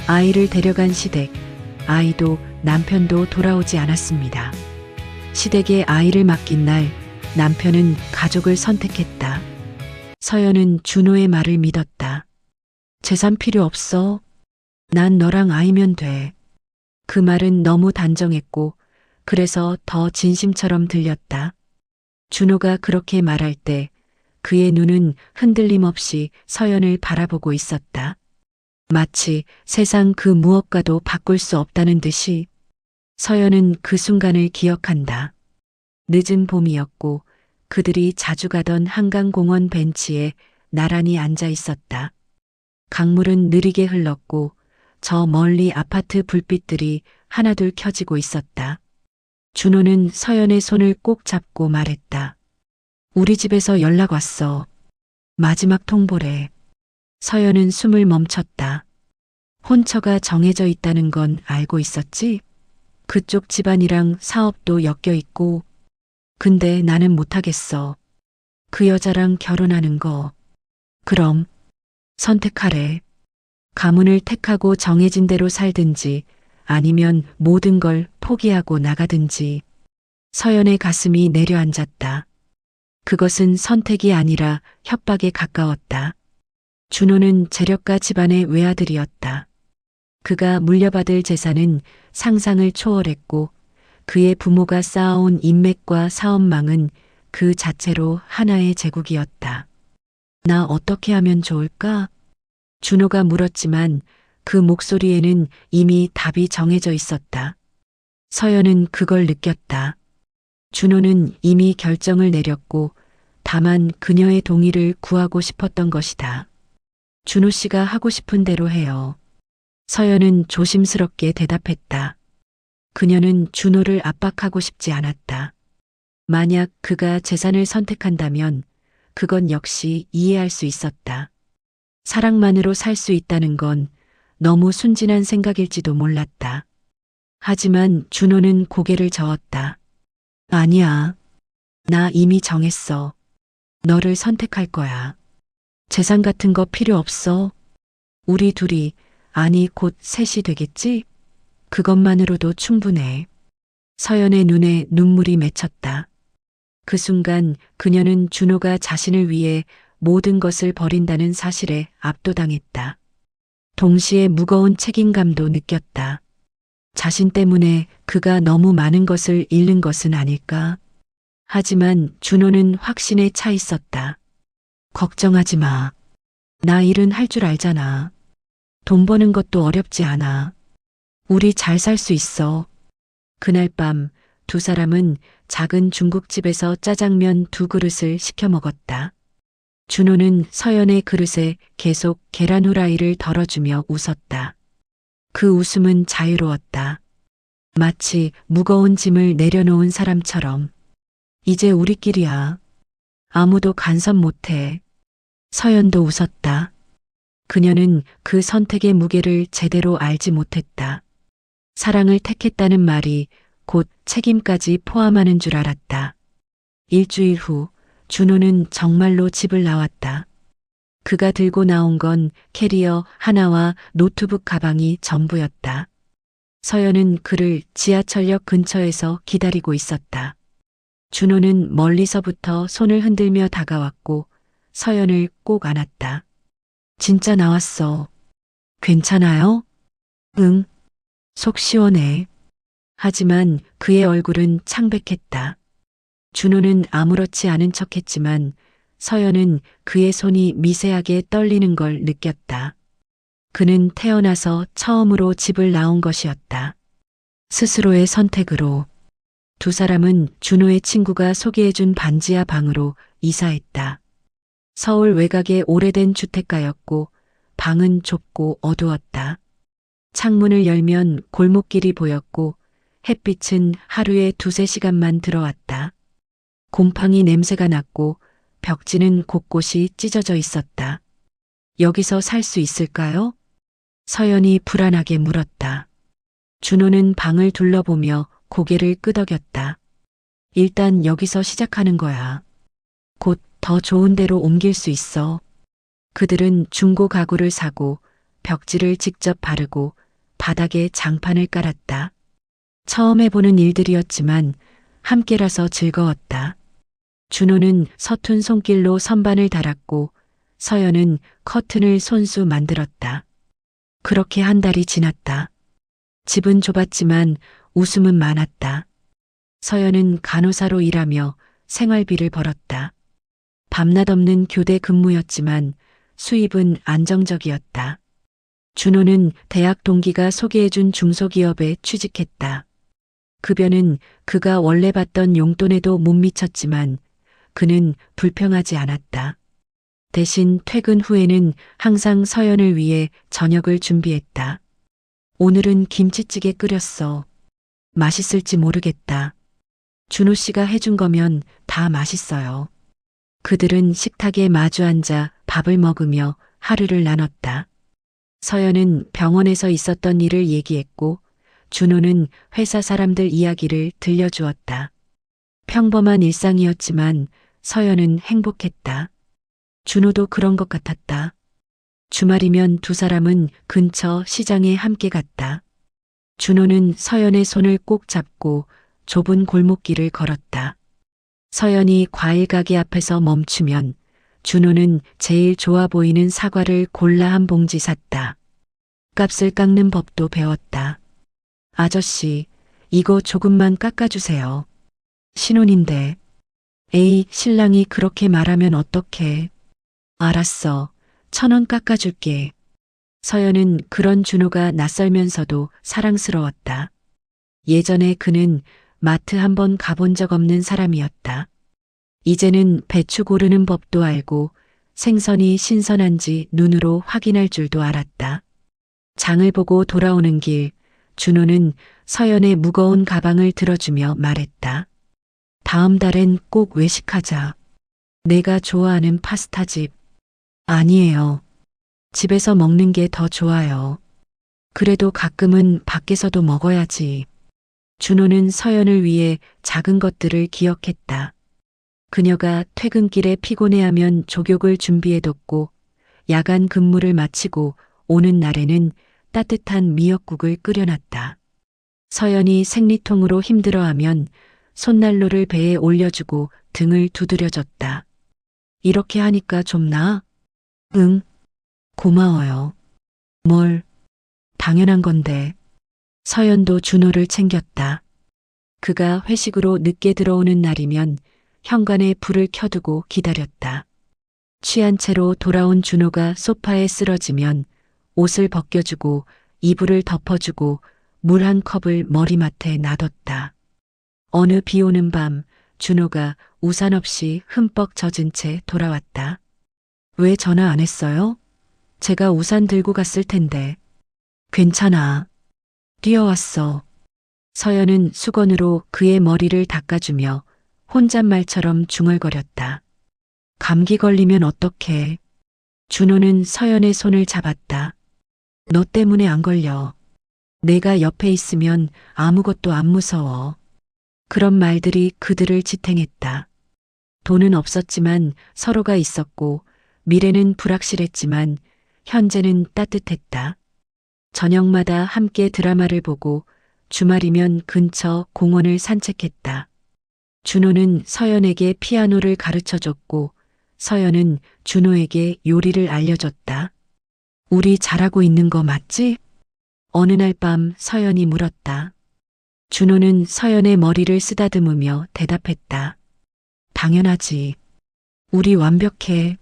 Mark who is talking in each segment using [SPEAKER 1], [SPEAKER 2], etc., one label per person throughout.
[SPEAKER 1] 아이를 데려간 시댁. 아이도 남편도 돌아오지 않았습니다. 시댁에 아이를 맡긴 날 남편은 가족을 선택했다. 서연은 준호의 말을 믿었다. 재산 필요 없어. 난 너랑 아이면 돼. 그 말은 너무 단정했고 그래서 더 진심처럼 들렸다. 준호가 그렇게 말할 때 그의 눈은 흔들림 없이 서연을 바라보고 있었다. 마치 세상 그 무엇과도 바꿀 수 없다는 듯이. 서연은 그 순간을 기억한다. 늦은 봄이었고 그들이 자주 가던 한강공원 벤치에 나란히 앉아 있었다. 강물은 느리게 흘렀고 저 멀리 아파트 불빛들이 하나둘 켜지고 있었다. 준호는 서연의 손을 꼭 잡고 말했다. 우리 집에서 연락 왔어. 마지막 통보래. 서연은 숨을 멈췄다. 혼처가 정해져 있다는 건 알고 있었지? 그쪽 집안이랑 사업도 엮여 있고. 근데 나는 못하겠어. 그 여자랑 결혼하는 거. 그럼 선택하래. 가문을 택하고 정해진 대로 살든지 아니면 모든 걸 포기하고 나가든지. 서연의 가슴이 내려앉았다. 그것은 선택이 아니라 협박에 가까웠다. 준호는 재력가 집안의 외아들이었다. 그가 물려받을 재산은 상상을 초월했고 그의 부모가 쌓아온 인맥과 사업망은 그 자체로 하나의 제국이었다. 나 어떻게 하면 좋을까? 준호가 물었지만 그 목소리에는 이미 답이 정해져 있었다. 서연은 그걸 느꼈다. 준호는 이미 결정을 내렸고 다만 그녀의 동의를 구하고 싶었던 것이다. 준호 씨가 하고 싶은 대로 해요. 서연은 조심스럽게 대답했다. 그녀는 준호를 압박하고 싶지 않았다. 만약 그가 재산을 선택한다면 그건 역시 이해할 수 있었다. 사랑만으로 살 수 있다는 건 너무 순진한 생각일지도 몰랐다. 하지만 준호는 고개를 저었다. 아니야. 나 이미 정했어. 너를 선택할 거야. 재산 같은 거 필요 없어. 우리 둘이, 아니 곧 셋이 되겠지? 그것만으로도 충분해. 서연의 눈에 눈물이 맺혔다. 그 순간 그녀는 준호가 자신을 위해 모든 것을 버린다는 사실에 압도당했다. 동시에 무거운 책임감도 느꼈다. 자신 때문에 그가 너무 많은 것을 잃는 것은 아닐까? 하지만 준호는 확신에 차 있었다. 걱정하지 마. 나 일은 할 줄 알잖아. 돈 버는 것도 어렵지 않아. 우리 잘 살 수 있어. 그날 밤 두 사람은 작은 중국집에서 짜장면 2그릇을 시켜 먹었다. 준호는 서연의 그릇에 계속 계란 후라이를 덜어주며 웃었다. 그 웃음은 자유로웠다. 마치 무거운 짐을 내려놓은 사람처럼. 이제 우리끼리야. 아무도 간섭 못해. 서연도 웃었다. 그녀는 그 선택의 무게를 제대로 알지 못했다. 사랑을 택했다는 말이 곧 책임까지 포함하는 줄 알았다. 일주일 후 준호는 정말로 집을 나왔다. 그가 들고 나온 건 캐리어 하나와 노트북 가방이 전부였다. 서연은 그를 지하철역 근처에서 기다리고 있었다. 준호는 멀리서부터 손을 흔들며 다가왔고 서연을 꼭 안았다. 진짜 나왔어. 괜찮아요? 응. 속 시원해. 하지만 그의 얼굴은 창백했다. 준호는 아무렇지 않은 척했지만 서연은 그의 손이 미세하게 떨리는 걸 느꼈다. 그는 태어나서 처음으로 집을 나온 것이었다. 스스로의 선택으로. 두 사람은 준호의 친구가 소개해준 반지하 방으로 이사했다. 서울 외곽의 오래된 주택가였고 방은 좁고 어두웠다. 창문을 열면 골목길이 보였고 햇빛은 하루에 2~3시간만 들어왔다. 곰팡이 냄새가 났고 벽지는 곳곳이 찢어져 있었다. 여기서 살 수 있을까요? 서연이 불안하게 물었다. 준호는 방을 둘러보며 고개를 끄덕였다. 일단 여기서 시작하는 거야. 곧 더 좋은 데로 옮길 수 있어. 그들은 중고 가구를 사고 벽지를 직접 바르고 바닥에 장판을 깔았다. 처음 해보는 일들이었지만 함께라서 즐거웠다. 준호는 서툰 손길로 선반을 달았고 서연은 커튼을 손수 만들었다. 그렇게 한 달이 지났다. 집은 좁았지만 웃음은 많았다. 서연은 간호사로 일하며 생활비를 벌었다. 밤낮 없는 교대 근무였지만 수입은 안정적이었다. 준호는 대학 동기가 소개해준 중소기업에 취직했다. 급여는 그가 원래 받던 용돈에도 못 미쳤지만 그는 불평하지 않았다. 대신 퇴근 후에는 항상 서연을 위해 저녁을 준비했다. 오늘은 김치찌개 끓였어. 맛있을지 모르겠다. 준호 씨가 해준 거면 다 맛있어요. 그들은 식탁에 마주 앉아 밥을 먹으며 하루를 나눴다. 서연은 병원에서 있었던 일을 얘기했고 준호는 회사 사람들 이야기를 들려주었다. 평범한 일상이었지만 서연은 행복했다. 준호도 그런 것 같았다. 주말이면 두 사람은 근처 시장에 함께 갔다. 준호는 서연의 손을 꼭 잡고 좁은 골목길을 걸었다. 서연이 과일 가게 앞에서 멈추면 준호는 제일 좋아 보이는 사과를 골라 한 봉지 샀다. 값을 깎는 법도 배웠다. 아저씨, 이거 조금만 깎아주세요. 신혼인데. 에이, 신랑이 그렇게 말하면 어떡해. 알았어. 1,000원 깎아줄게. 서연은 그런 준호가 낯설면서도 사랑스러웠다. 예전에 그는 마트 한번 가본 적 없는 사람이었다. 이제는 배추 고르는 법도 알고 생선이 신선한지 눈으로 확인할 줄도 알았다. 장을 보고 돌아오는 길, 준호는 서연의 무거운 가방을 들어주며 말했다. 다음 달엔 꼭 외식하자. 내가 좋아하는 파스타집. 아니에요. 집에서 먹는 게 더 좋아요. 그래도 가끔은 밖에서도 먹어야지. 준호는 서연을 위해 작은 것들을 기억했다. 그녀가 퇴근길에 피곤해하면 족욕을 준비해뒀고 야간 근무를 마치고 오는 날에는 따뜻한 미역국을 끓여놨다. 서연이 생리통으로 힘들어하면 손난로를 배에 올려주고 등을 두드려줬다. 이렇게 하니까 좀 나아? 응. 고마워요. 뭘? 당연한 건데. 서연도 준호를 챙겼다. 그가 회식으로 늦게 들어오는 날이면 현관에 불을 켜두고 기다렸다. 취한 채로 돌아온 준호가 소파에 쓰러지면 옷을 벗겨주고 이불을 덮어주고 물 한 컵을 머리맡에 놔뒀다. 어느 비 오는 밤 준호가 우산 없이 흠뻑 젖은 채 돌아왔다. 왜 전화 안 했어요? 제가 우산 들고 갔을 텐데. 괜찮아. 뛰어왔어. 서연은 수건으로 그의 머리를 닦아주며 혼잣말처럼 중얼거렸다. 감기 걸리면 어떡해. 준호는 서연의 손을 잡았다. 너 때문에 안 걸려. 내가 옆에 있으면 아무것도 안 무서워. 그런 말들이 그들을 지탱했다. 돈은 없었지만 서로가 있었고 미래는 불확실했지만 현재는 따뜻했다. 저녁마다 함께 드라마를 보고 주말이면 근처 공원을 산책했다. 준호는 서연에게 피아노를 가르쳐줬고 서연은 준호에게 요리를 알려줬다. 우리 잘하고 있는 거 맞지? 어느 날 밤 서연이 물었다. 준호는 서연의 머리를 쓰다듬으며 대답했다. 당연하지. 우리 완벽해.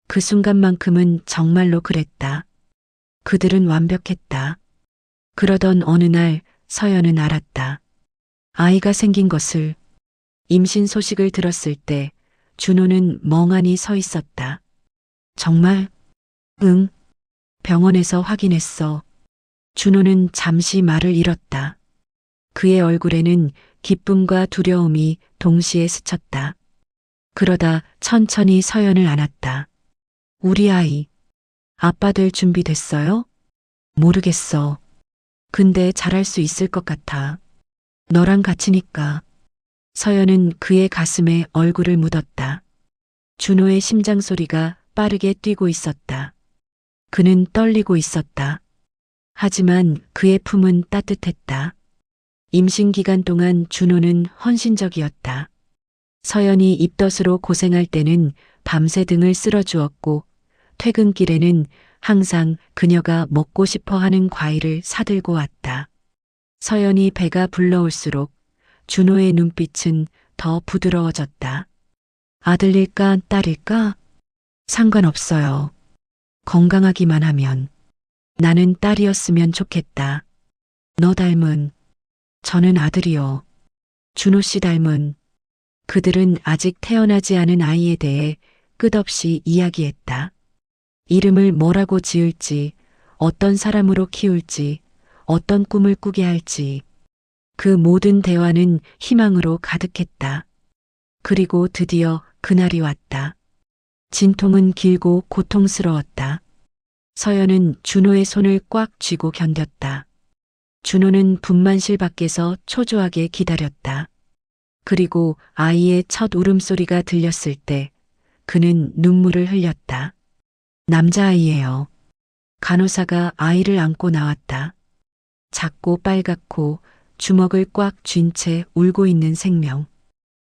[SPEAKER 1] 그 순간만큼은 정말로 그랬다. 그들은 완벽했다. 그러던 어느 날 서연은 알았다. 아이가 생긴 것을. 임신 소식을 들었을 때 준호는 멍하니 서 있었다. 정말? 응. 병원에서 확인했어. 준호는 잠시 말을 잃었다. 그의 얼굴에는 기쁨과 두려움이 동시에 스쳤다. 그러다 천천히 서연을 안았다. 우리 아이, 아빠 될 준비 됐어요? 모르겠어. 근데 잘할 수 있을 것 같아. 너랑 같이니까. 서연은 그의 가슴에 얼굴을 묻었다. 준호의 심장 소리가 빠르게 뛰고 있었다. 그는 떨리고 있었다. 하지만 그의 품은 따뜻했다. 임신 기간 동안 준호는 헌신적이었다. 서연이 입덧으로 고생할 때는 밤새 등을 쓸어주었고 퇴근길에는 항상 그녀가 먹고 싶어 하는 과일을 사들고 왔다. 서연이 배가 불러올수록 준호의 눈빛은 더 부드러워졌다. 아들일까 딸일까? 상관없어요. 건강하기만 하면. 나는 딸이었으면 좋겠다. 너 닮은. 저는 아들이요. 준호 씨 닮은. 그들은 아직 태어나지 않은 아이에 대해 끝없이 이야기했다. 이름을 뭐라고 지을지, 어떤 사람으로 키울지, 어떤 꿈을 꾸게 할지. 그 모든 대화는 희망으로 가득했다. 그리고 드디어 그날이 왔다. 진통은 길고 고통스러웠다. 서연은 준호의 손을 꽉 쥐고 견뎠다. 준호는 분만실 밖에서 초조하게 기다렸다. 그리고 아이의 첫 울음소리가 들렸을 때 그는 눈물을 흘렸다. 남자아이예요. 간호사가 아이를 안고 나왔다. 작고 빨갛고 주먹을 꽉 쥔 채 울고 있는 생명.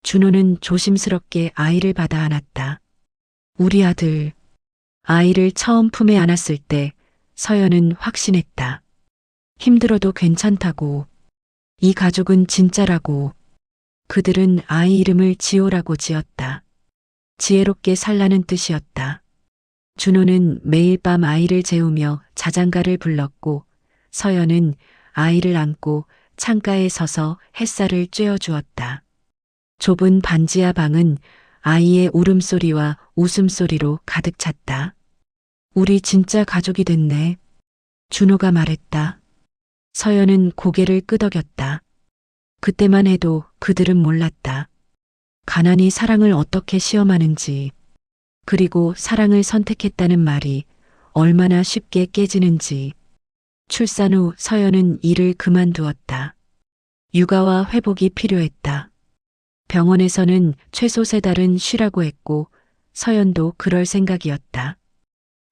[SPEAKER 1] 준호는 조심스럽게 아이를 받아 안았다. 우리 아들. 아이를 처음 품에 안았을 때 서연은 확신했다. 힘들어도 괜찮다고. 이 가족은 진짜라고. 그들은 아이 이름을 지호라고 지었다. 지혜롭게 살라는 뜻이었다. 준호는 매일 밤 아이를 재우며 자장가를 불렀고 서연은 아이를 안고 창가에 서서 햇살을 쬐어주었다. 좁은 반지하 방은 아이의 울음소리와 웃음소리로 가득 찼다. 우리 진짜 가족이 됐네. 준호가 말했다. 서연은 고개를 끄덕였다. 그때만 해도 그들은 몰랐다. 가난이 사랑을 어떻게 시험하는지, 그리고 사랑을 선택했다는 말이 얼마나 쉽게 깨지는지. 출산 후 서연은 일을 그만두었다. 육아와 회복이 필요했다. 병원에서는 최소 3달은 쉬라고 했고 서연도 그럴 생각이었다.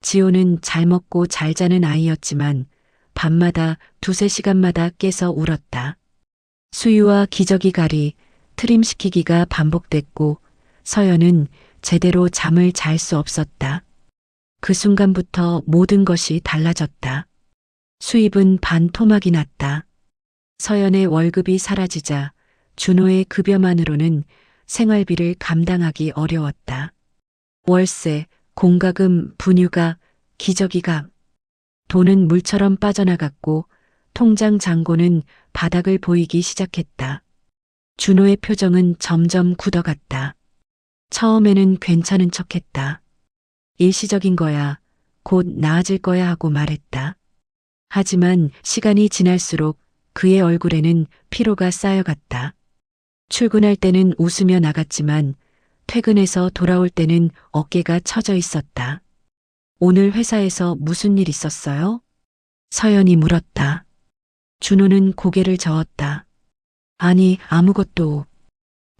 [SPEAKER 1] 지호는 잘 먹고 잘 자는 아이였지만 밤마다 2~3시간마다 깨서 울었다. 수유와 기저귀 가리, 트림시키기가 반복됐고 서연은 제대로 잠을 잘 수 없었다. 그 순간부터 모든 것이 달라졌다. 수입은 반토막이 났다. 서연의 월급이 사라지자 준호의 급여만으로는 생활비를 감당하기 어려웠다. 월세, 공과금, 분유가, 기저귀가. 돈은 물처럼 빠져나갔고 통장 잔고는 바닥을 보이기 시작했다. 준호의 표정은 점점 굳어갔다. 처음에는 괜찮은 척했다. 일시적인 거야. 곧 나아질 거야 하고 말했다. 하지만 시간이 지날수록 그의 얼굴에는 피로가 쌓여갔다. 출근할 때는 웃으며 나갔지만 퇴근해서 돌아올 때는 어깨가 처져 있었다. 오늘 회사에서 무슨 일 있었어요? 서연이 물었다. 준호는 고개를 저었다. 아니, 아무것도.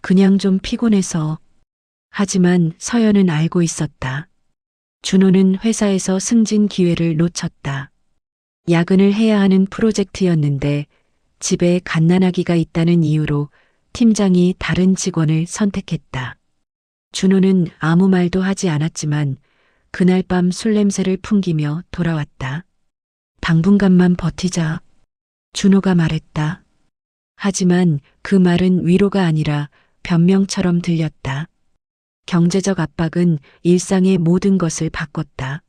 [SPEAKER 1] 그냥 좀 피곤해서. 하지만 서연은 알고 있었다. 준호는 회사에서 승진 기회를 놓쳤다. 야근을 해야 하는 프로젝트였는데 집에 갓난아기가 있다는 이유로 팀장이 다른 직원을 선택했다. 준호는 아무 말도 하지 않았지만 그날 밤 술 냄새를 풍기며 돌아왔다. 당분간만 버티자. 준호가 말했다. 하지만 그 말은 위로가 아니라 변명처럼 들렸다. 경제적 압박은 일상의 모든 것을 바꿨다.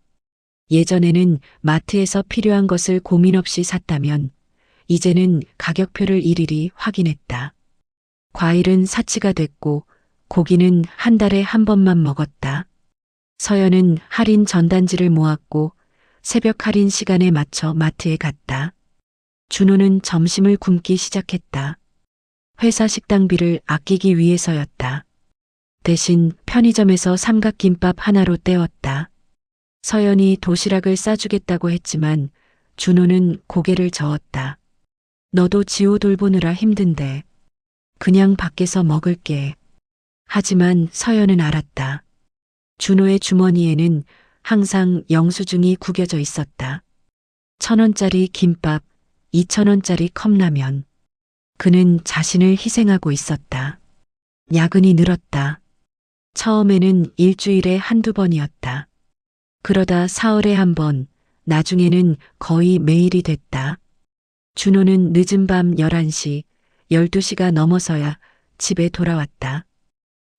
[SPEAKER 1] 예전에는 마트에서 필요한 것을 고민 없이 샀다면 이제는 가격표를 일일이 확인했다. 과일은 사치가 됐고 고기는 한 달에 한 번만 먹었다. 서연은 할인 전단지를 모았고 새벽 할인 시간에 맞춰 마트에 갔다. 준호는 점심을 굶기 시작했다. 회사 식당비를 아끼기 위해서였다. 대신 편의점에서 삼각김밥 하나로 때웠다. 서연이 도시락을 싸주겠다고 했지만 준호는 고개를 저었다. 너도 지호 돌보느라 힘든데 그냥 밖에서 먹을게. 하지만 서연은 알았다. 준호의 주머니에는 항상 영수증이 구겨져 있었다. 1,000원짜리 김밥, 2,000원짜리 컵라면. 그는 자신을 희생하고 있었다. 야근이 늘었다. 처음에는 일주일에 한두 번이었다. 그러다 사흘에 한 번, 나중에는 거의 매일이 됐다. 준호는 늦은 밤 11시, 12시가 넘어서야 집에 돌아왔다.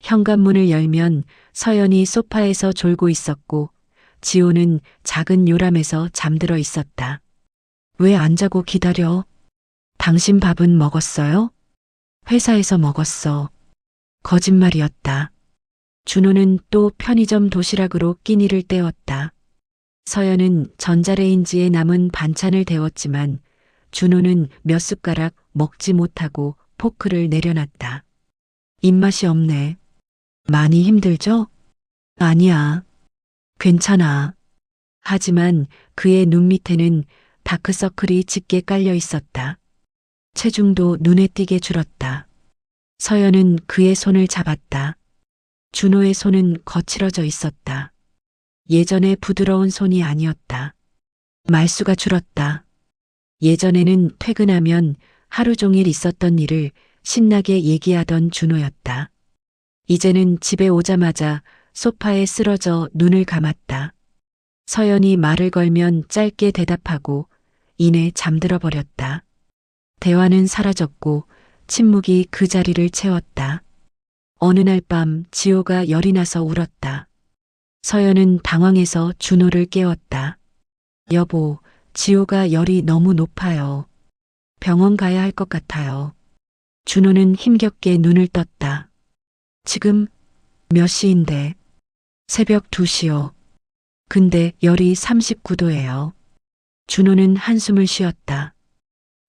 [SPEAKER 1] 현관문을 열면 서연이 소파에서 졸고 있었고 지호는 작은 요람에서 잠들어 있었다. 왜 안 자고 기다려? 당신 밥은 먹었어요? 회사에서 먹었어. 거짓말이었다. 준호는 또 편의점 도시락으로 끼니를 때웠다. 서연은 전자레인지에 남은 반찬을 데웠지만 준호는 몇 숟가락 먹지 못하고 포크를 내려놨다. 입맛이 없네. 많이 힘들죠? 아니야. 괜찮아. 하지만 그의 눈 밑에는 다크서클이 짙게 깔려 있었다. 체중도 눈에 띄게 줄었다. 서연은 그의 손을 잡았다. 준호의 손은 거칠어져 있었다. 예전의 부드러운 손이 아니었다. 말수가 줄었다. 예전에는 퇴근하면 하루 종일 있었던 일을 신나게 얘기하던 준호였다. 이제는 집에 오자마자 소파에 쓰러져 눈을 감았다. 서연이 말을 걸면 짧게 대답하고 이내 잠들어 버렸다. 대화는 사라졌고 침묵이 그 자리를 채웠다. 어느 날 밤 지호가 열이 나서 울었다. 서연은 당황해서 준호를 깨웠다. 여보, 지호가 열이 너무 높아요. 병원 가야 할 것 같아요. 준호는 힘겹게 눈을 떴다. 지금 몇 시인데? 새벽 2시요. 근데 열이 39도예요. 준호는 한숨을 쉬었다.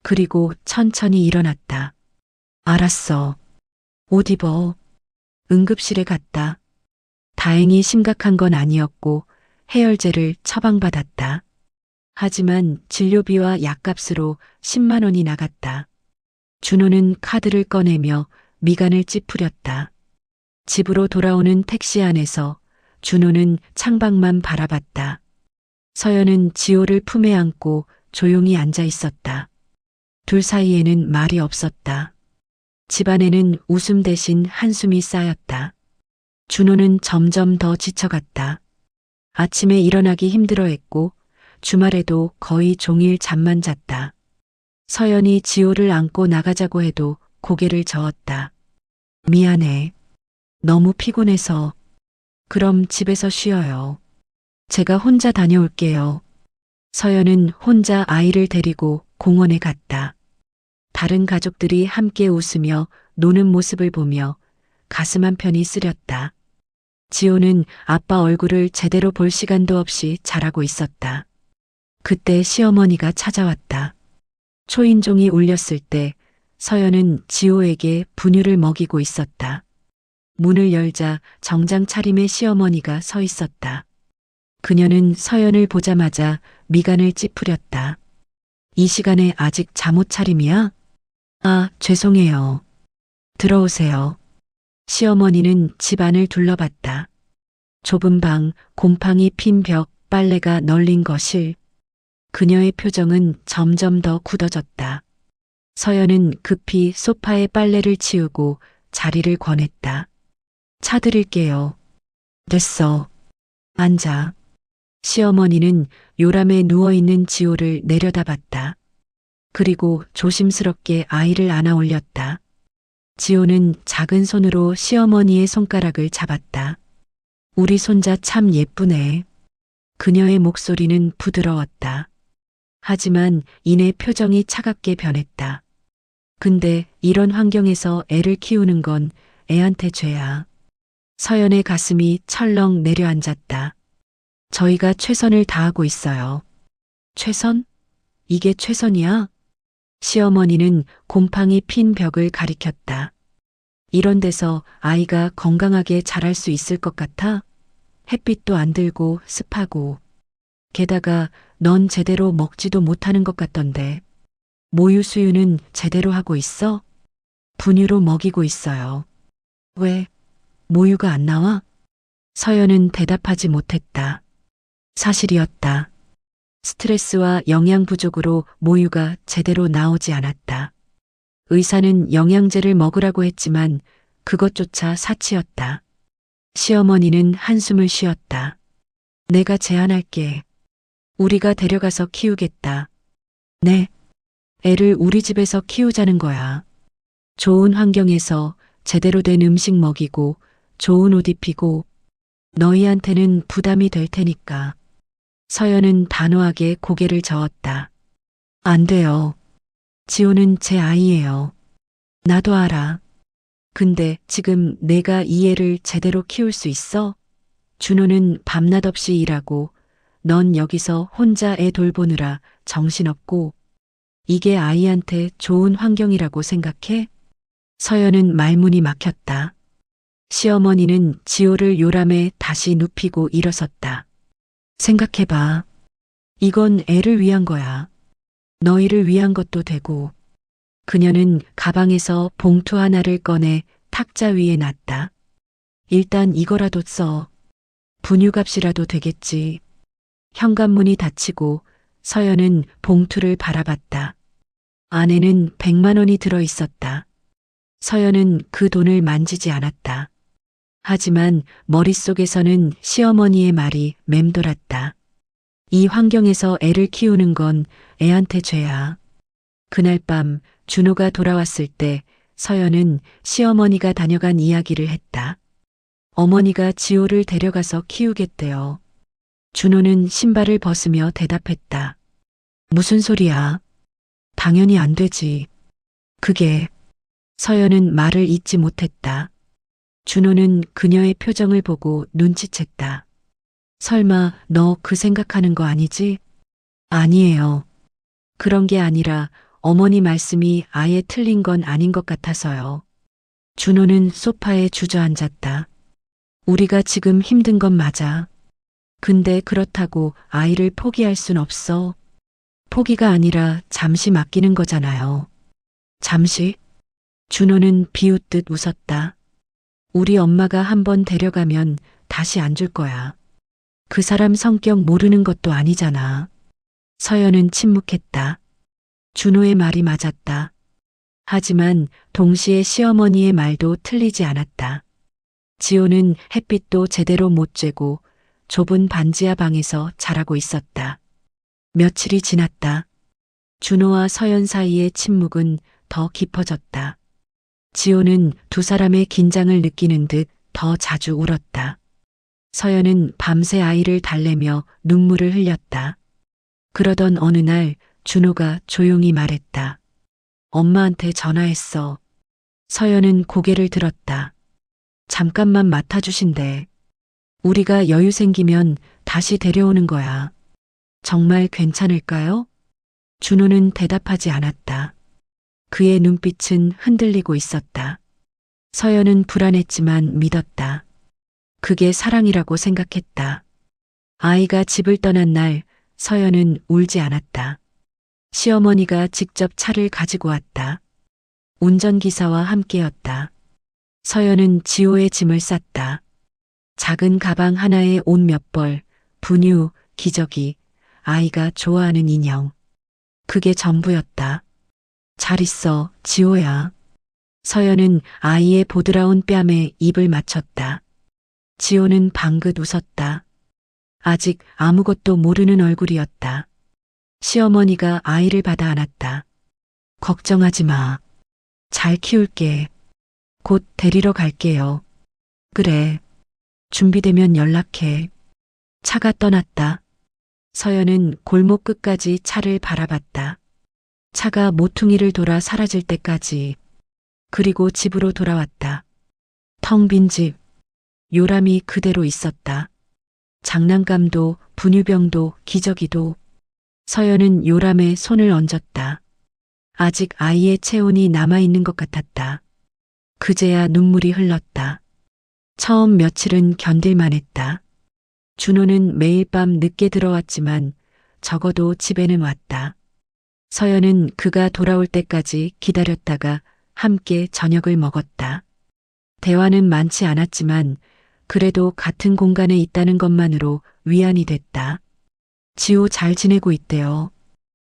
[SPEAKER 1] 그리고 천천히 일어났다. 알았어. 옷 입어. 응급실에 갔다. 다행히 심각한 건 아니었고 해열제를 처방받았다. 하지만 진료비와 약값으로 10만 원이 나갔다. 준호는 카드를 꺼내며 미간을 찌푸렸다. 집으로 돌아오는 택시 안에서 준호는 창밖만 바라봤다. 서연은 지호를 품에 안고 조용히 앉아 있었다. 둘 사이에는 말이 없었다. 집안에는 웃음 대신 한숨이 쌓였다. 준호는 점점 더 지쳐갔다. 아침에 일어나기 힘들어했고 주말에도 거의 종일 잠만 잤다. 서연이 지호를 안고 나가자고 해도 고개를 저었다. 미안해. 너무 피곤해서. 그럼 집에서 쉬어요. 제가 혼자 다녀올게요. 서연은 혼자 아이를 데리고 공원에 갔다. 다른 가족들이 함께 웃으며 노는 모습을 보며 가슴 한편이 쓰렸다. 지호는 아빠 얼굴을 제대로 볼 시간도 없이 자라고 있었다. 그때 시어머니가 찾아왔다. 초인종이 울렸을 때 서연은 지호에게 분유를 먹이고 있었다. 문을 열자 정장 차림의 시어머니가 서 있었다. 그녀는 서연을 보자마자 미간을 찌푸렸다. 이 시간에 아직 잠옷 차림이야? 아, 죄송해요. 들어오세요. 시어머니는 집안을 둘러봤다. 좁은 방, 곰팡이 핀 벽, 빨래가 널린 거실. 그녀의 표정은 점점 더 굳어졌다. 서연은 급히 소파에 빨래를 치우고 자리를 권했다. 차 드릴게요. 됐어. 앉아. 시어머니는 요람에 누워있는 지호를 내려다봤다. 그리고 조심스럽게 아이를 안아 올렸다. 지호는 작은 손으로 시어머니의 손가락을 잡았다. 우리 손자 참 예쁘네. 그녀의 목소리는 부드러웠다. 하지만 이내 표정이 차갑게 변했다. 근데 이런 환경에서 애를 키우는 건 애한테 죄야. 서연의 가슴이 철렁 내려앉았다. 저희가 최선을 다하고 있어요. 최선? 이게 최선이야? 시어머니는 곰팡이 핀 벽을 가리켰다. 이런 데서 아이가 건강하게 자랄 수 있을 것 같아? 햇빛도 안 들고 습하고. 게다가 넌 제대로 먹지도 못하는 것 같던데. 모유 수유는 제대로 하고 있어? 분유로 먹이고 있어요. 왜? 모유가 안 나와? 서연은 대답하지 못했다. 사실이었다. 스트레스와 영양 부족으로 모유가 제대로 나오지 않았다. 의사는 영양제를 먹으라고 했지만 그것조차 사치였다. 시어머니는 한숨을 쉬었다. 내가 제안할게. 우리가 데려가서 키우겠다. 네. 애를 우리 집에서 키우자는 거야. 좋은 환경에서 제대로 된 음식 먹이고 좋은 옷 입히고 너희한테는 부담이 될 테니까. 서연은 단호하게 고개를 저었다. 안 돼요. 지호는 제 아이예요. 나도 알아. 근데 지금 내가 이 애를 제대로 키울 수 있어? 준호는 밤낮 없이 일하고 넌 여기서 혼자 애 돌보느라 정신없고 이게 아이한테 좋은 환경이라고 생각해? 서연은 말문이 막혔다. 시어머니는 지호를 요람에 다시 눕히고 일어섰다. 생각해봐. 이건 애를 위한 거야. 너희를 위한 것도 되고. 그녀는 가방에서 봉투 하나를 꺼내 탁자 위에 놨다. 일단 이거라도 써. 분유값이라도 되겠지. 현관문이 닫히고 서연은 봉투를 바라봤다. 안에는 100만 원이 들어 있었다. 서연은 그 돈을 만지지 않았다. 하지만 머릿속에서는 시어머니의 말이 맴돌았다. 이 환경에서 애를 키우는 건 애한테 죄야. 그날 밤 준호가 돌아왔을 때 서연은 시어머니가 다녀간 이야기를 했다. 어머니가 지호를 데려가서 키우겠대요. 준호는 신발을 벗으며 대답했다. 무슨 소리야? 당연히 안 되지. 그게. 서연은 말을 잇지 못했다. 준호는 그녀의 표정을 보고 눈치챘다. 설마 너 그 생각하는 거 아니지? 아니에요. 그런 게 아니라 어머니 말씀이 아예 틀린 건 아닌 것 같아서요. 준호는 소파에 주저앉았다. 우리가 지금 힘든 건 맞아. 근데 그렇다고 아이를 포기할 순 없어. 포기가 아니라 잠시 맡기는 거잖아요. 잠시? 준호는 비웃듯 웃었다. 우리 엄마가 한번 데려가면 다시 안 줄 거야. 그 사람 성격 모르는 것도 아니잖아. 서연은 침묵했다. 준호의 말이 맞았다. 하지만 동시에 시어머니의 말도 틀리지 않았다. 지호는 햇빛도 제대로 못 쬐고 좁은 반지하 방에서 자라고 있었다. 며칠이 지났다. 준호와 서연 사이의 침묵은 더 깊어졌다. 지호는 두 사람의 긴장을 느끼는 듯 더 자주 울었다. 서연은 밤새 아이를 달래며 눈물을 흘렸다. 그러던 어느 날 준호가 조용히 말했다. 엄마한테 전화했어. 서연은 고개를 들었다. 잠깐만 맡아주신대. 우리가 여유 생기면 다시 데려오는 거야. 정말 괜찮을까요? 준호는 대답하지 않았다. 그의 눈빛은 흔들리고 있었다. 서연은 불안했지만 믿었다. 그게 사랑이라고 생각했다. 아이가 집을 떠난 날 서연은 울지 않았다. 시어머니가 직접 차를 가지고 왔다. 운전기사와 함께였다. 서연은 지호의 짐을 쌌다. 작은 가방 하나에 옷 몇 벌, 분유, 기저귀, 아이가 좋아하는 인형. 그게 전부였다. 잘 있어, 지호야. 서연은 아이의 보드라운 뺨에 입을 맞췄다. 지호는 방긋 웃었다. 아직 아무것도 모르는 얼굴이었다. 시어머니가 아이를 받아 안았다. 걱정하지 마. 잘 키울게. 곧 데리러 갈게요. 그래. 준비되면 연락해. 차가 떠났다. 서연은 골목 끝까지 차를 바라봤다. 차가 모퉁이를 돌아 사라질 때까지. 그리고 집으로 돌아왔다. 텅 빈 집. 요람이 그대로 있었다. 장난감도 분유병도 기저귀도. 서연은 요람에 손을 얹었다. 아직 아이의 체온이 남아있는 것 같았다. 그제야 눈물이 흘렀다. 처음 며칠은 견딜만 했다. 준호는 매일 밤 늦게 들어왔지만 적어도 집에는 왔다. 서연은 그가 돌아올 때까지 기다렸다가 함께 저녁을 먹었다. 대화는 많지 않았지만 그래도 같은 공간에 있다는 것만으로 위안이 됐다. 지호 잘 지내고 있대요.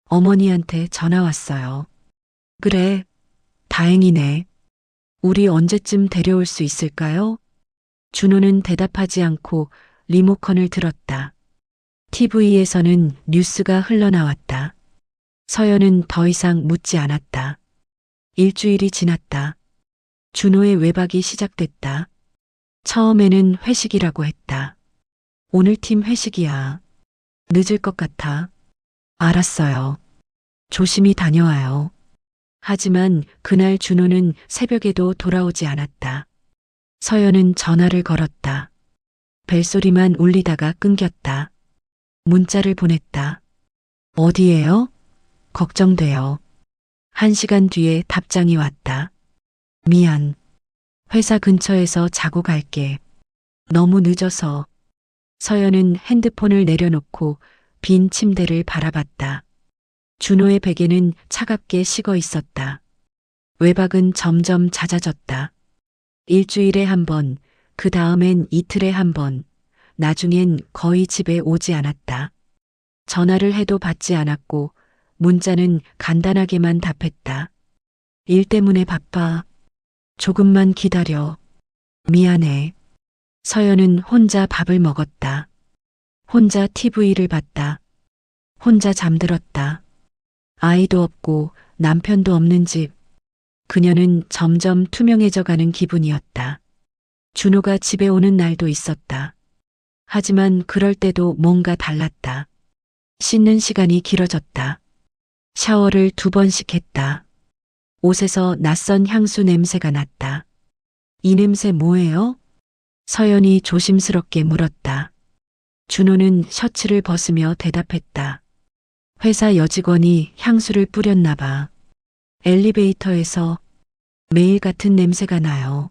[SPEAKER 1] 어머니한테 전화 왔어요. 그래, 다행이네. 우리 언제쯤 데려올 수 있을까요? 준호는 대답하지 않고 리모컨을 들었다. TV에서는 뉴스가 흘러나왔다. 서연은 더 이상 묻지 않았다. 일주일이 지났다. 준호의 외박이 시작됐다. 처음에는 회식이라고 했다. 오늘 팀 회식이야. 늦을 것 같아. 알았어요. 조심히 다녀와요. 하지만 그날 준호는 새벽에도 돌아오지 않았다. 서연은 전화를 걸었다. 벨소리만 울리다가 끊겼다. 문자를 보냈다. 어디에요? 걱정돼요. 1시간 뒤에 답장이 왔다. 미안. 회사 근처에서 자고 갈게. 너무 늦어서. 서연은 핸드폰을 내려놓고 빈 침대를 바라봤다. 준호의 베개는 차갑게 식어 있었다. 외박은 점점 잦아졌다. 일주일에 한 번, 그 다음엔 이틀에 한 번, 나중엔 거의 집에 오지 않았다. 전화를 해도 받지 않았고 문자는 간단하게만 답했다. 일 때문에 바빠. 조금만 기다려. 미안해. 서연은 혼자 밥을 먹었다. 혼자 TV를 봤다. 혼자 잠들었다. 아이도 없고 남편도 없는 집. 그녀는 점점 투명해져 가는 기분이었다. 준호가 집에 오는 날도 있었다. 하지만 그럴 때도 뭔가 달랐다. 씻는 시간이 길어졌다. 샤워를 2번씩 했다. 옷에서 낯선 향수 냄새가 났다. 이 냄새 뭐예요? 서연이 조심스럽게 물었다. 준호는 셔츠를 벗으며 대답했다. 회사 여직원이 향수를 뿌렸나 봐. 엘리베이터에서 매일 같은 냄새가 나요.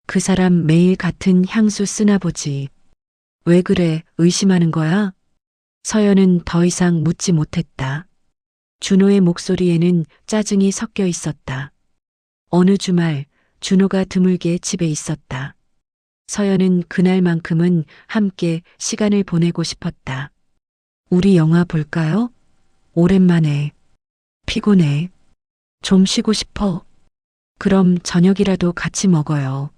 [SPEAKER 1] 그 사람 매일 같은 향수 쓰나 보지. 왜 그래, 의심하는 거야? 서연은 더 이상 묻지 못했다. 준호의 목소리에는 짜증이 섞여 있었다. 어느 주말 준호가 드물게 집에 있었다. 서연은 그날만큼은 함께 시간을 보내고 싶었다. 우리 영화 볼까요? 오랜만에. 피곤해. 좀 쉬고 싶어. 그럼 저녁이라도 같이 먹어요.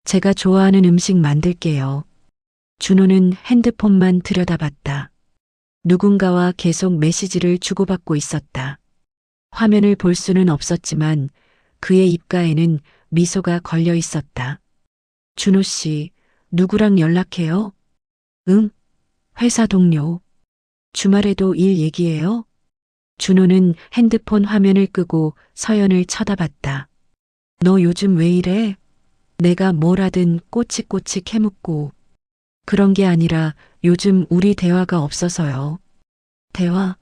[SPEAKER 1] 제가 좋아하는 음식 만들게요. 준호는 핸드폰만 들여다봤다. 누군가와 계속 메시지를 주고받고 있었다. 화면을 볼 수는 없었지만 그의 입가에는 미소가 걸려 있었다. 준호 씨, 누구랑 연락해요? 응? 회사 동료. 주말에도 일 얘기해요? 준호는 핸드폰 화면을 끄고 서연을 쳐다봤다. 너 요즘 왜 이래? 내가 뭘 하든 꼬치꼬치 캐묻고. 그런 게 아니라 요즘 우리 대화가 없어서요. 대화?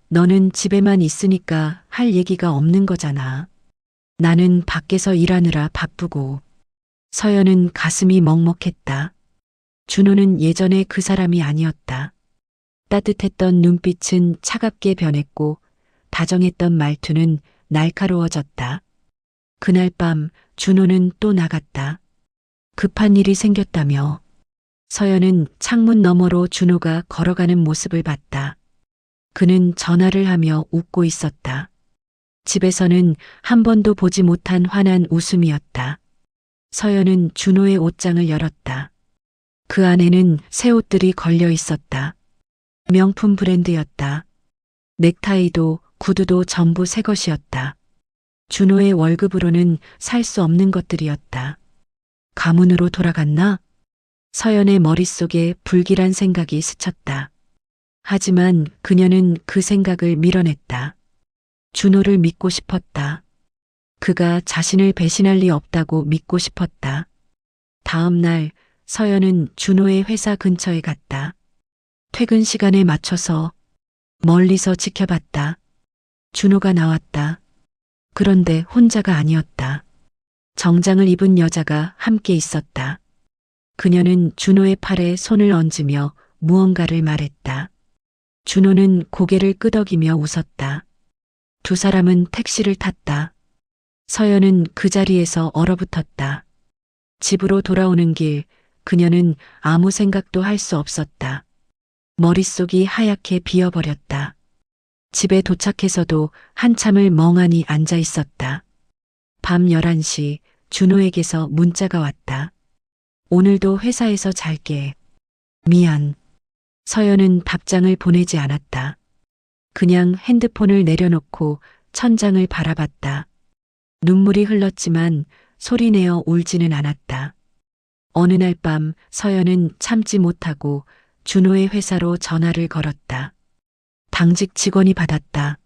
[SPEAKER 1] 너는 집에만 있으니까 할 얘기가 없는 거잖아. 나는 밖에서 일하느라 바쁘고. 서연은 가슴이 먹먹했다. 준호는 예전에 그 사람이 아니었다. 따뜻했던 눈빛은 차갑게 변했고 다정했던 말투는 날카로워졌다. 그날 밤 준호는 또 나갔다. 급한 일이 생겼다며. 서연은 창문 너머로 준호가 걸어가는 모습을 봤다. 그는 전화를 하며 웃고 있었다. 집에서는 한 번도 보지 못한 환한 웃음이었다. 서연은 준호의 옷장을 열었다. 그 안에는 새 옷들이 걸려 있었다. 명품 브랜드였다. 넥타이도 구두도 전부 새 것이었다. 준호의 월급으로는 살 수 없는 것들이었다. 가문으로 돌아갔나? 서연의 머릿속에 불길한 생각이 스쳤다. 하지만 그녀는 그 생각을 밀어냈다. 준호를 믿고 싶었다. 그가 자신을 배신할 리 없다고 믿고 싶었다. 다음 날 서연은 준호의 회사 근처에 갔다. 퇴근 시간에 맞춰서 멀리서 지켜봤다. 준호가 나왔다. 그런데 혼자가 아니었다. 정장을 입은 여자가 함께 있었다. 그녀는 준호의 팔에 손을 얹으며 무언가를 말했다. 준호는 고개를 끄덕이며 웃었다. 두 사람은 택시를 탔다. 서연은 그 자리에서 얼어붙었다. 집으로 돌아오는 길 그녀는 아무 생각도 할 수 없었다. 머릿속이 하얗게 비어버렸다. 집에 도착해서도 한참을 멍하니 앉아 있었다. 밤 11시 준호에게서 문자가 왔다. 오늘도 회사에서 잘게. 미안. 서연은 답장을 보내지 않았다. 그냥 핸드폰을 내려놓고 천장을 바라봤다. 눈물이 흘렀지만 소리내어 울지는 않았다. 어느 날 밤 서연은 참지 못하고 준호의 회사로 전화를 걸었다. 당직 직원이 받았다.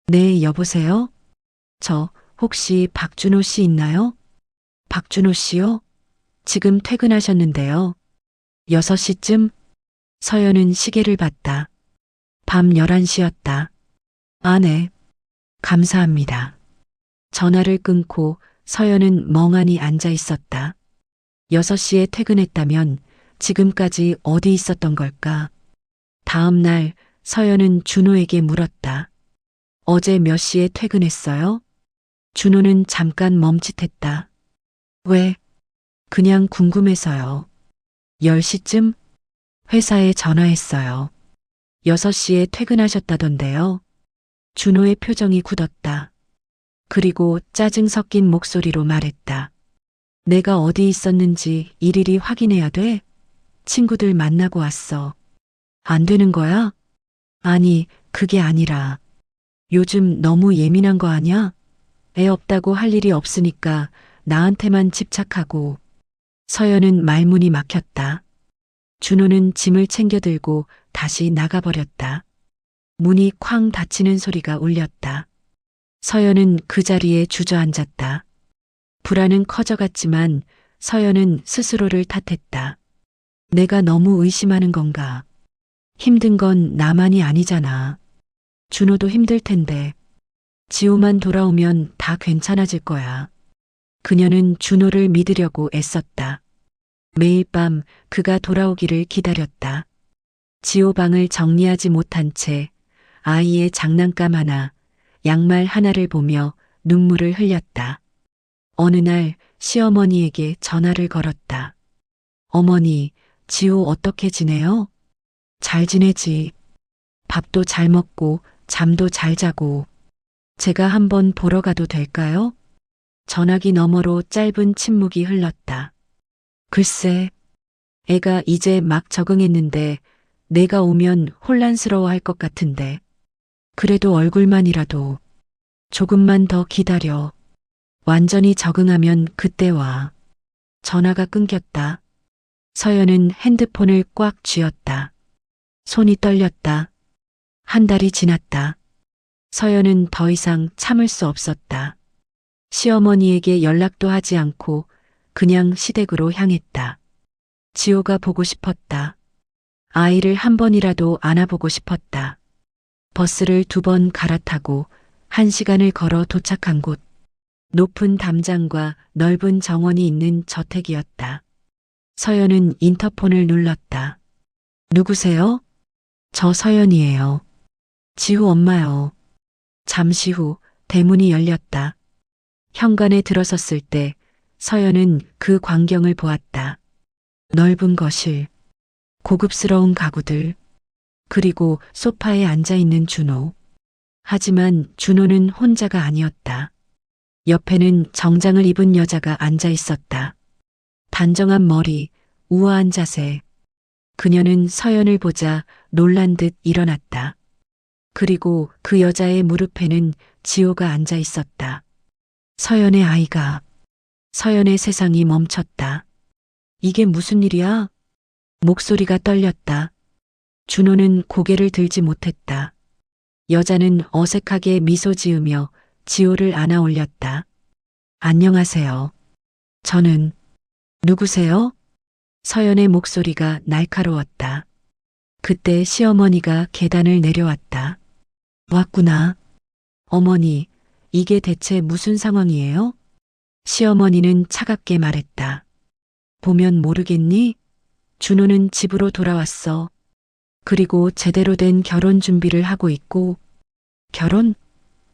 [SPEAKER 1] 네, 여보세요? 저 혹시 박준호 씨 있나요? 박준호 씨요? 지금 퇴근하셨는데요. 6시쯤? 서연은 시계를 봤다. 밤 11시였다. 아, 네. 감사합니다. 전화를 끊고 서연은 멍하니 앉아 있었다. 6시에 퇴근했다면 지금까지 어디 있었던 걸까? 다음 날 서연은 준호에게 물었다. 어제 몇 시에 퇴근했어요? 준호는 잠깐 멈칫했다. 왜? 그냥 궁금해서요. 10시쯤? 회사에 전화했어요. 6시에 퇴근하셨다던데요. 준호의 표정이 굳었다. 그리고 짜증 섞인 목소리로 말했다. 내가 어디 있었는지 일일이 확인해야 돼? 친구들 만나고 왔어. 안 되는 거야? 아니, 그게 아니라. 요즘 너무 예민한 거 아냐? 애 없다고 할 일이 없으니까 나한테만 집착하고. 서연은 말문이 막혔다. 준호는 짐을 챙겨 들고 다시 나가버렸다. 문이 쾅 닫히는 소리가 울렸다. 서연은 그 자리에 주저앉았다. 불안은 커져갔지만 서연은 스스로를 탓했다. 내가 너무 의심하는 건가? 힘든 건 나만이 아니잖아. 준호도 힘들 텐데. 지호만 돌아오면 다 괜찮아질 거야. 그녀는 준호를 믿으려고 애썼다. 매일 밤 그가 돌아오기를 기다렸다. 지호 방을 정리하지 못한 채 아이의 장난감 하나, 양말 하나를 보며 눈물을 흘렸다. 어느 날 시어머니에게 전화를 걸었다. 어머니, 지호 어떻게 지내요? 잘 지내지. 밥도 잘 먹고 잠도 잘 자고. 제가 한번 보러 가도 될까요? 전화기 너머로 짧은 침묵이 흘렀다. 글쎄, 애가 이제 막 적응했는데 내가 오면 혼란스러워 할 것 같은데. 그래도 얼굴만이라도 조금만 더 기다려. 완전히 적응하면 그때 와. 전화가 끊겼다. 서연은 핸드폰을 꽉 쥐었다. 손이 떨렸다. 한 달이 지났다. 서연은 더 이상 참을 수 없었다. 시어머니에게 연락도 하지 않고 그냥 시댁으로 향했다. 지호가 보고 싶었다. 아이를 한 번이라도 안아보고 싶었다. 버스를 2번 갈아타고 1시간을 걸어 도착한 곳. 높은 담장과 넓은 정원이 있는 저택이었다. 서연은 인터폰을 눌렀다. 누구세요? 저 서연이에요. 지호 엄마요. 잠시 후 대문이 열렸다. 현관에 들어섰을 때 서연은 그 광경을 보았다. 넓은 거실, 고급스러운 가구들, 그리고 소파에 앉아있는 준호. 하지만 준호는 혼자가 아니었다. 옆에는 정장을 입은 여자가 앉아 있었다. 단정한 머리, 우아한 자세. 그녀는 서연을 보자 놀란 듯 일어났다. 그리고 그 여자의 무릎에는 지호가 앉아 있었다. 서연의 아이가. 서연의 세상이 멈췄다. 이게 무슨 일이야? 목소리가 떨렸다. 준호는 고개를 들지 못했다. 여자는 어색하게 미소 지으며 지호를 안아 올렸다. 안녕하세요. 저는. 누구세요? 서연의 목소리가 날카로웠다. 그때 시어머니가 계단을 내려왔다. 왔구나. 어머니, 이게 대체 무슨 상황이에요? 시어머니는 차갑게 말했다. 보면 모르겠니? 준호는 집으로 돌아왔어. 그리고 제대로 된 결혼 준비를 하고 있고. 결혼?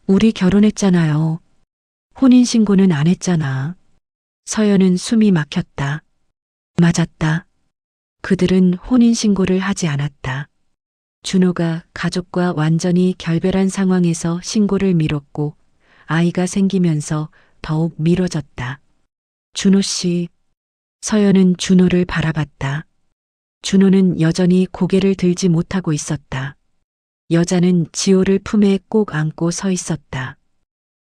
[SPEAKER 1] 우리 결혼했잖아요. 혼인신고는 안 했잖아. 서연은 숨이 막혔다. 맞았다. 그들은 혼인신고를 하지 않았다. 준호가 가족과 완전히 결별한 상황에서 신고를 미뤘고 아이가 생기면서 더욱 미뤄졌다. 준호 씨. 서연은 준호를 바라봤다. 준호는 여전히 고개를 들지 못하고 있었다. 여자는 지호를 품에 꼭 안고 서 있었다.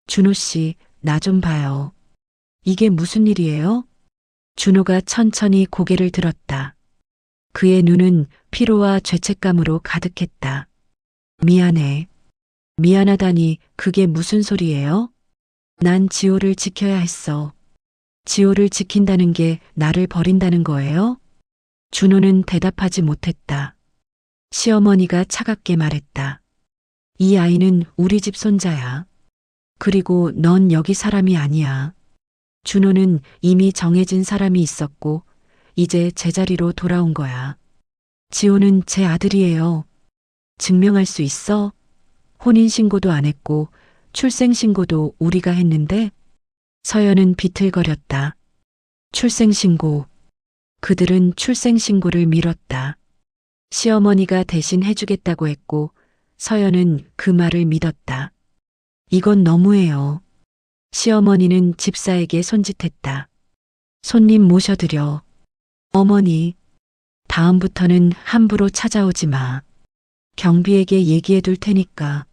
[SPEAKER 1] 준호 씨, 나 좀 봐요. 이게 무슨 일이에요? 준호가 천천히 고개를 들었다. 그의 눈은 피로와 죄책감으로 가득했다. 미안해. 미안하다니 그게 무슨 소리예요? 난 지호를 지켜야 했어. 지호를 지킨다는 게 나를 버린다는 거예요? 준호는 대답하지 못했다. 시어머니가 차갑게 말했다. 이 아이는 우리 집 손자야. 그리고 넌 여기 사람이 아니야. 준호는 이미 정해진 사람이 있었고 이제 제자리로 돌아온 거야. 지호는 제 아들이에요. 증명할 수 있어? 혼인신고도 안 했고 출생신고도 우리가 했는데? 서연은 비틀거렸다. 출생신고. 그들은 출생신고를 미뤘다. 시어머니가 대신 해주겠다고 했고 서연은 그 말을 믿었다. 이건 너무해요. 시어머니는 집사에게 손짓했다. 손님 모셔드려. 어머니, 다음부터는 함부로 찾아오지 마. 경비에게 얘기해 둘 테니까.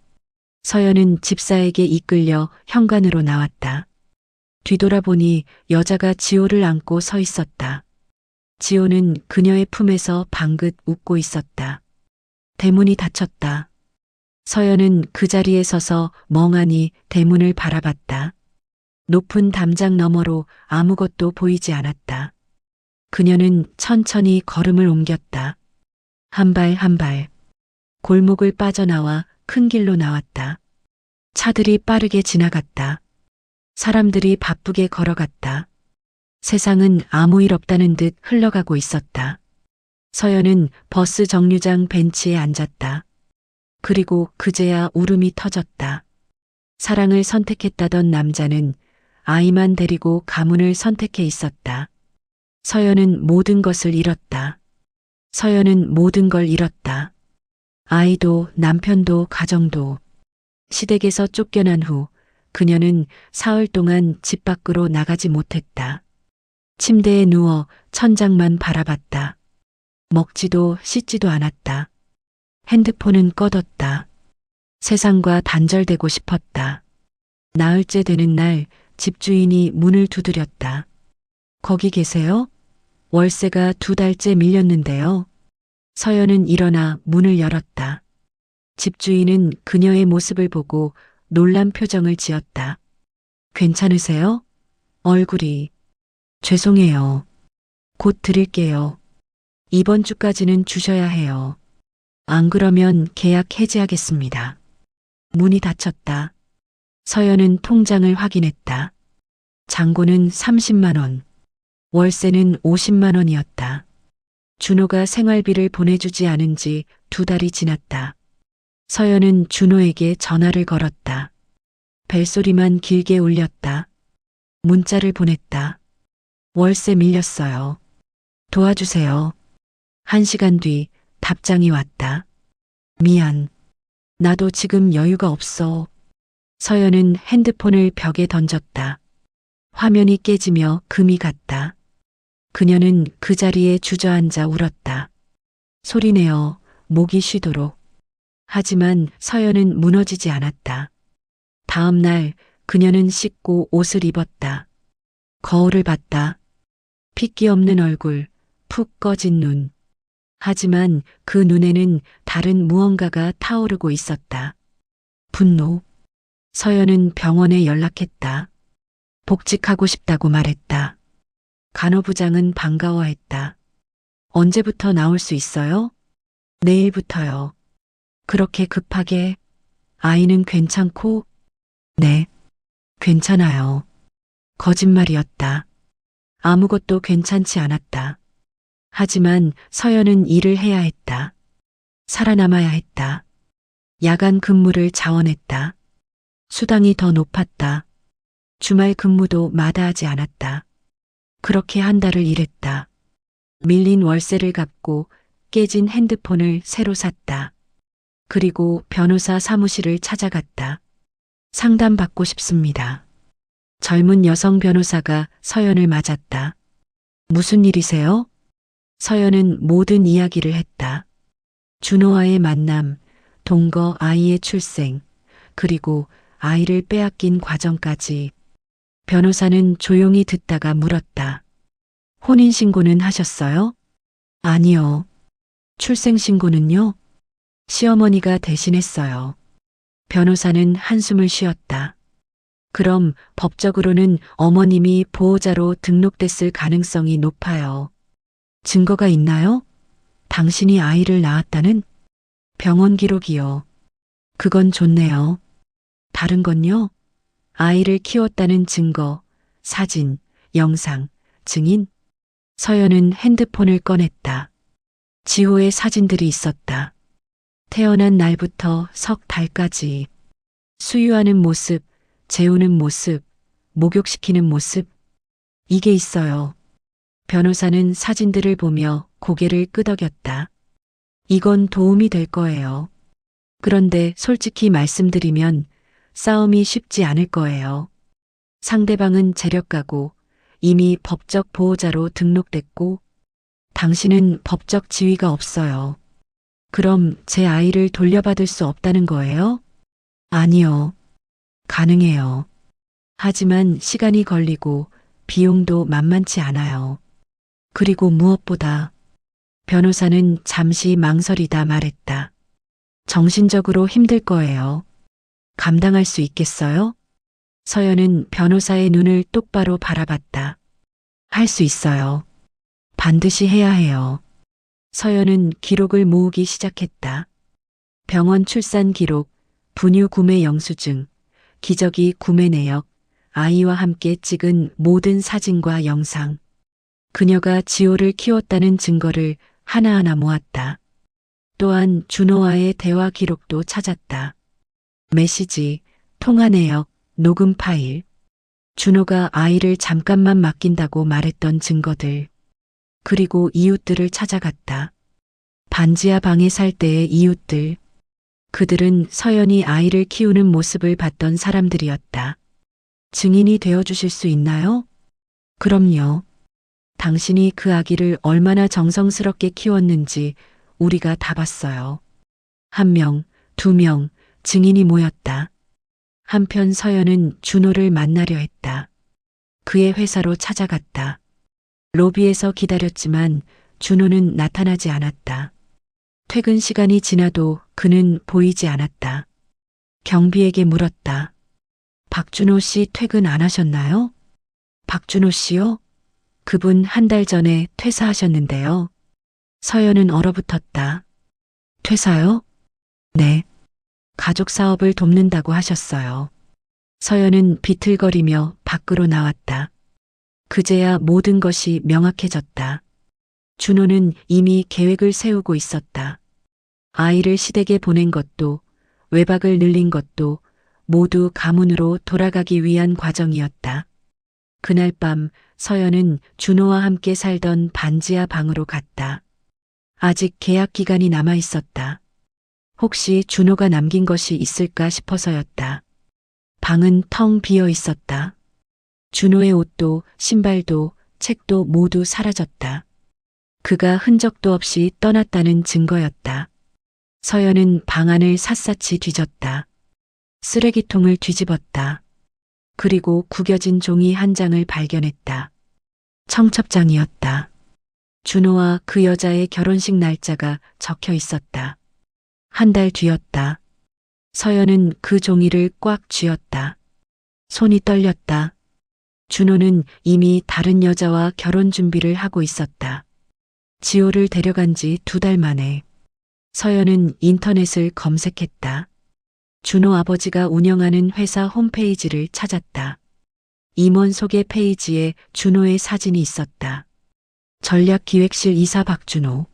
[SPEAKER 1] 서연은 집사에게 이끌려 현관으로 나왔다. 뒤돌아보니 여자가 지호를 안고 서 있었다. 지호는 그녀의 품에서 방긋 웃고 있었다. 대문이 닫혔다. 서연은 그 자리에 서서 멍하니 대문을 바라봤다. 높은 담장 너머로 아무것도 보이지 않았다. 그녀는 천천히 걸음을 옮겼다. 한 발 한 발. 골목을 빠져나와 큰 길로 나왔다. 차들이 빠르게 지나갔다. 사람들이 바쁘게 걸어갔다. 세상은 아무 일 없다는 듯 흘러가고 있었다. 서연은 버스 정류장 벤치에 앉았다. 그리고 그제야 울음이 터졌다. 사랑을 선택했다던 남자는 아이만 데리고 가문을 선택해 있었다. 서연은 모든 것을 잃었다. 서연은 모든 걸 잃었다. 아이도 남편도 가정도. 시댁에서 쫓겨난 후 그녀는 사흘 동안 집 밖으로 나가지 못했다. 침대에 누워 천장만 바라봤다. 먹지도 씻지도 않았다. 핸드폰은 꺼뒀다. 세상과 단절되고 싶었다. 나흘째 되는 날 집주인이 문을 두드렸다. 거기 계세요? 월세가 2달째 밀렸는데요. 서연은 일어나 문을 열었다. 집주인은 그녀의 모습을 보고 놀란 표정을 지었다. 괜찮으세요? 얼굴이. 죄송해요. 곧 드릴게요. 이번 주까지는 주셔야 해요. 안 그러면 계약 해지하겠습니다. 문이 닫혔다. 서연은 통장을 확인했다. 잔고는 30만 원. 월세는 50만 원이었다. 준호가 생활비를 보내주지 않은 지 2달이 지났다. 서연은 준호에게 전화를 걸었다. 벨소리만 길게 울렸다. 문자를 보냈다. 월세 밀렸어요. 도와주세요. 1시간 뒤 답장이 왔다. 미안. 나도 지금 여유가 없어. 서연은 핸드폰을 벽에 던졌다. 화면이 깨지며 금이 갔다. 그녀는 그 자리에 주저앉아 울었다. 소리내어 목이 쉬도록. 하지만 서연은 무너지지 않았다. 다음 날 그녀는 씻고 옷을 입었다. 거울을 봤다. 핏기 없는 얼굴, 푹 꺼진 눈. 하지만 그 눈에는 다른 무언가가 타오르고 있었다. 분노. 서연은 병원에 연락했다. 복직하고 싶다고 말했다. 간호부장은 반가워했다. 언제부터 나올 수 있어요? 내일부터요. 그렇게 급하게? 아이는 괜찮고? 네, 괜찮아요. 거짓말이었다. 아무것도 괜찮지 않았다. 하지만 서연은 일을 해야 했다. 살아남아야 했다. 야간 근무를 자원했다. 수당이 더 높았다. 주말 근무도 마다하지 않았다. 그렇게 한 달을 일했다. 밀린 월세를 갚고 깨진 핸드폰을 새로 샀다. 그리고 변호사 사무실을 찾아갔다. 상담받고 싶습니다. 젊은 여성 변호사가 서연을 맞았다. 무슨 일이세요? 서연은 모든 이야기를 했다. 준호와의 만남, 동거 아이의 출생, 그리고 아이를 빼앗긴 과정까지. 변호사는 조용히 듣다가 물었다. 혼인신고는 하셨어요? 아니요. 출생신고는요? 시어머니가 대신했어요. 변호사는 한숨을 쉬었다. 그럼 법적으로는 어머님이 보호자로 등록됐을 가능성이 높아요. 증거가 있나요? 당신이 아이를 낳았다는? 병원 기록이요. 그건 좋네요. 다른 건요? 아이를 키웠다는 증거, 사진, 영상, 증인? 서연은 핸드폰을 꺼냈다. 지호의 사진들이 있었다. 태어난 날부터 석 달까지. 수유하는 모습, 재우는 모습, 목욕시키는 모습. 이게 있어요. 변호사는 사진들을 보며 고개를 끄덕였다. 이건 도움이 될 거예요. 그런데 솔직히 말씀드리면 싸움이 쉽지 않을 거예요. 상대방은 재력가고 이미 법적 보호자로 등록됐고 당신은 법적 지위가 없어요. 그럼 제 아이를 돌려받을 수 없다는 거예요? 아니요. 가능해요. 하지만 시간이 걸리고 비용도 만만치 않아요. 그리고 무엇보다 변호사는 잠시 망설이다 말했다. 정신적으로 힘들 거예요. 감당할 수 있겠어요? 서연은 변호사의 눈을 똑바로 바라봤다. 할 수 있어요. 반드시 해야 해요. 서연은 기록을 모으기 시작했다. 병원 출산 기록, 분유 구매 영수증, 기저귀 구매 내역, 아이와 함께 찍은 모든 사진과 영상. 그녀가 지호를 키웠다는 증거를 하나하나 모았다. 또한 준호와의 대화 기록도 찾았다. 메시지, 통화 내역, 녹음 파일. 준호가 아이를 잠깐만 맡긴다고 말했던 증거들. 그리고 이웃들을 찾아갔다. 반지하 방에 살 때의 이웃들. 그들은 서연이 아이를 키우는 모습을 봤던 사람들이었다. 증인이 되어주실 수 있나요? 그럼요. 당신이 그 아기를 얼마나 정성스럽게 키웠는지 우리가 다 봤어요. 1명, 2명, 증인이 모였다. 한편 서연은 준호를 만나려 했다. 그의 회사로 찾아갔다. 로비에서 기다렸지만 준호는 나타나지 않았다. 퇴근 시간이 지나도 그는 보이지 않았다. 경비에게 물었다. 박준호 씨 퇴근 안 하셨나요? 박준호 씨요? 그분 1달 전에 퇴사하셨는데요. 서연은 얼어붙었다. 퇴사요? 네. 가족 사업을 돕는다고 하셨어요. 서연은 비틀거리며 밖으로 나왔다. 그제야 모든 것이 명확해졌다. 준호는 이미 계획을 세우고 있었다. 아이를 시댁에 보낸 것도, 외박을 늘린 것도 모두 가문으로 돌아가기 위한 과정이었다. 그날 밤 서연은 준호와 함께 살던 반지하 방으로 갔다. 아직 계약 기간이 남아 있었다. 혹시 준호가 남긴 것이 있을까 싶어서였다. 방은 텅 비어 있었다. 준호의 옷도 신발도 책도 모두 사라졌다. 그가 흔적도 없이 떠났다는 증거였다. 서연은 방 안을 샅샅이 뒤졌다. 쓰레기통을 뒤집었다. 그리고 구겨진 종이 한 장을 발견했다. 청첩장이었다. 준호와 그 여자의 결혼식 날짜가 적혀 있었다. 1달 뒤였다. 서연은 그 종이를 꽉 쥐었다. 손이 떨렸다. 준호는 이미 다른 여자와 결혼 준비를 하고 있었다. 지호를 데려간 지 2달 만에. 서연은 인터넷을 검색했다. 준호 아버지가 운영하는 회사 홈페이지를 찾았다. 임원 소개 페이지에 준호의 사진이 있었다. 전략기획실 이사 박준호.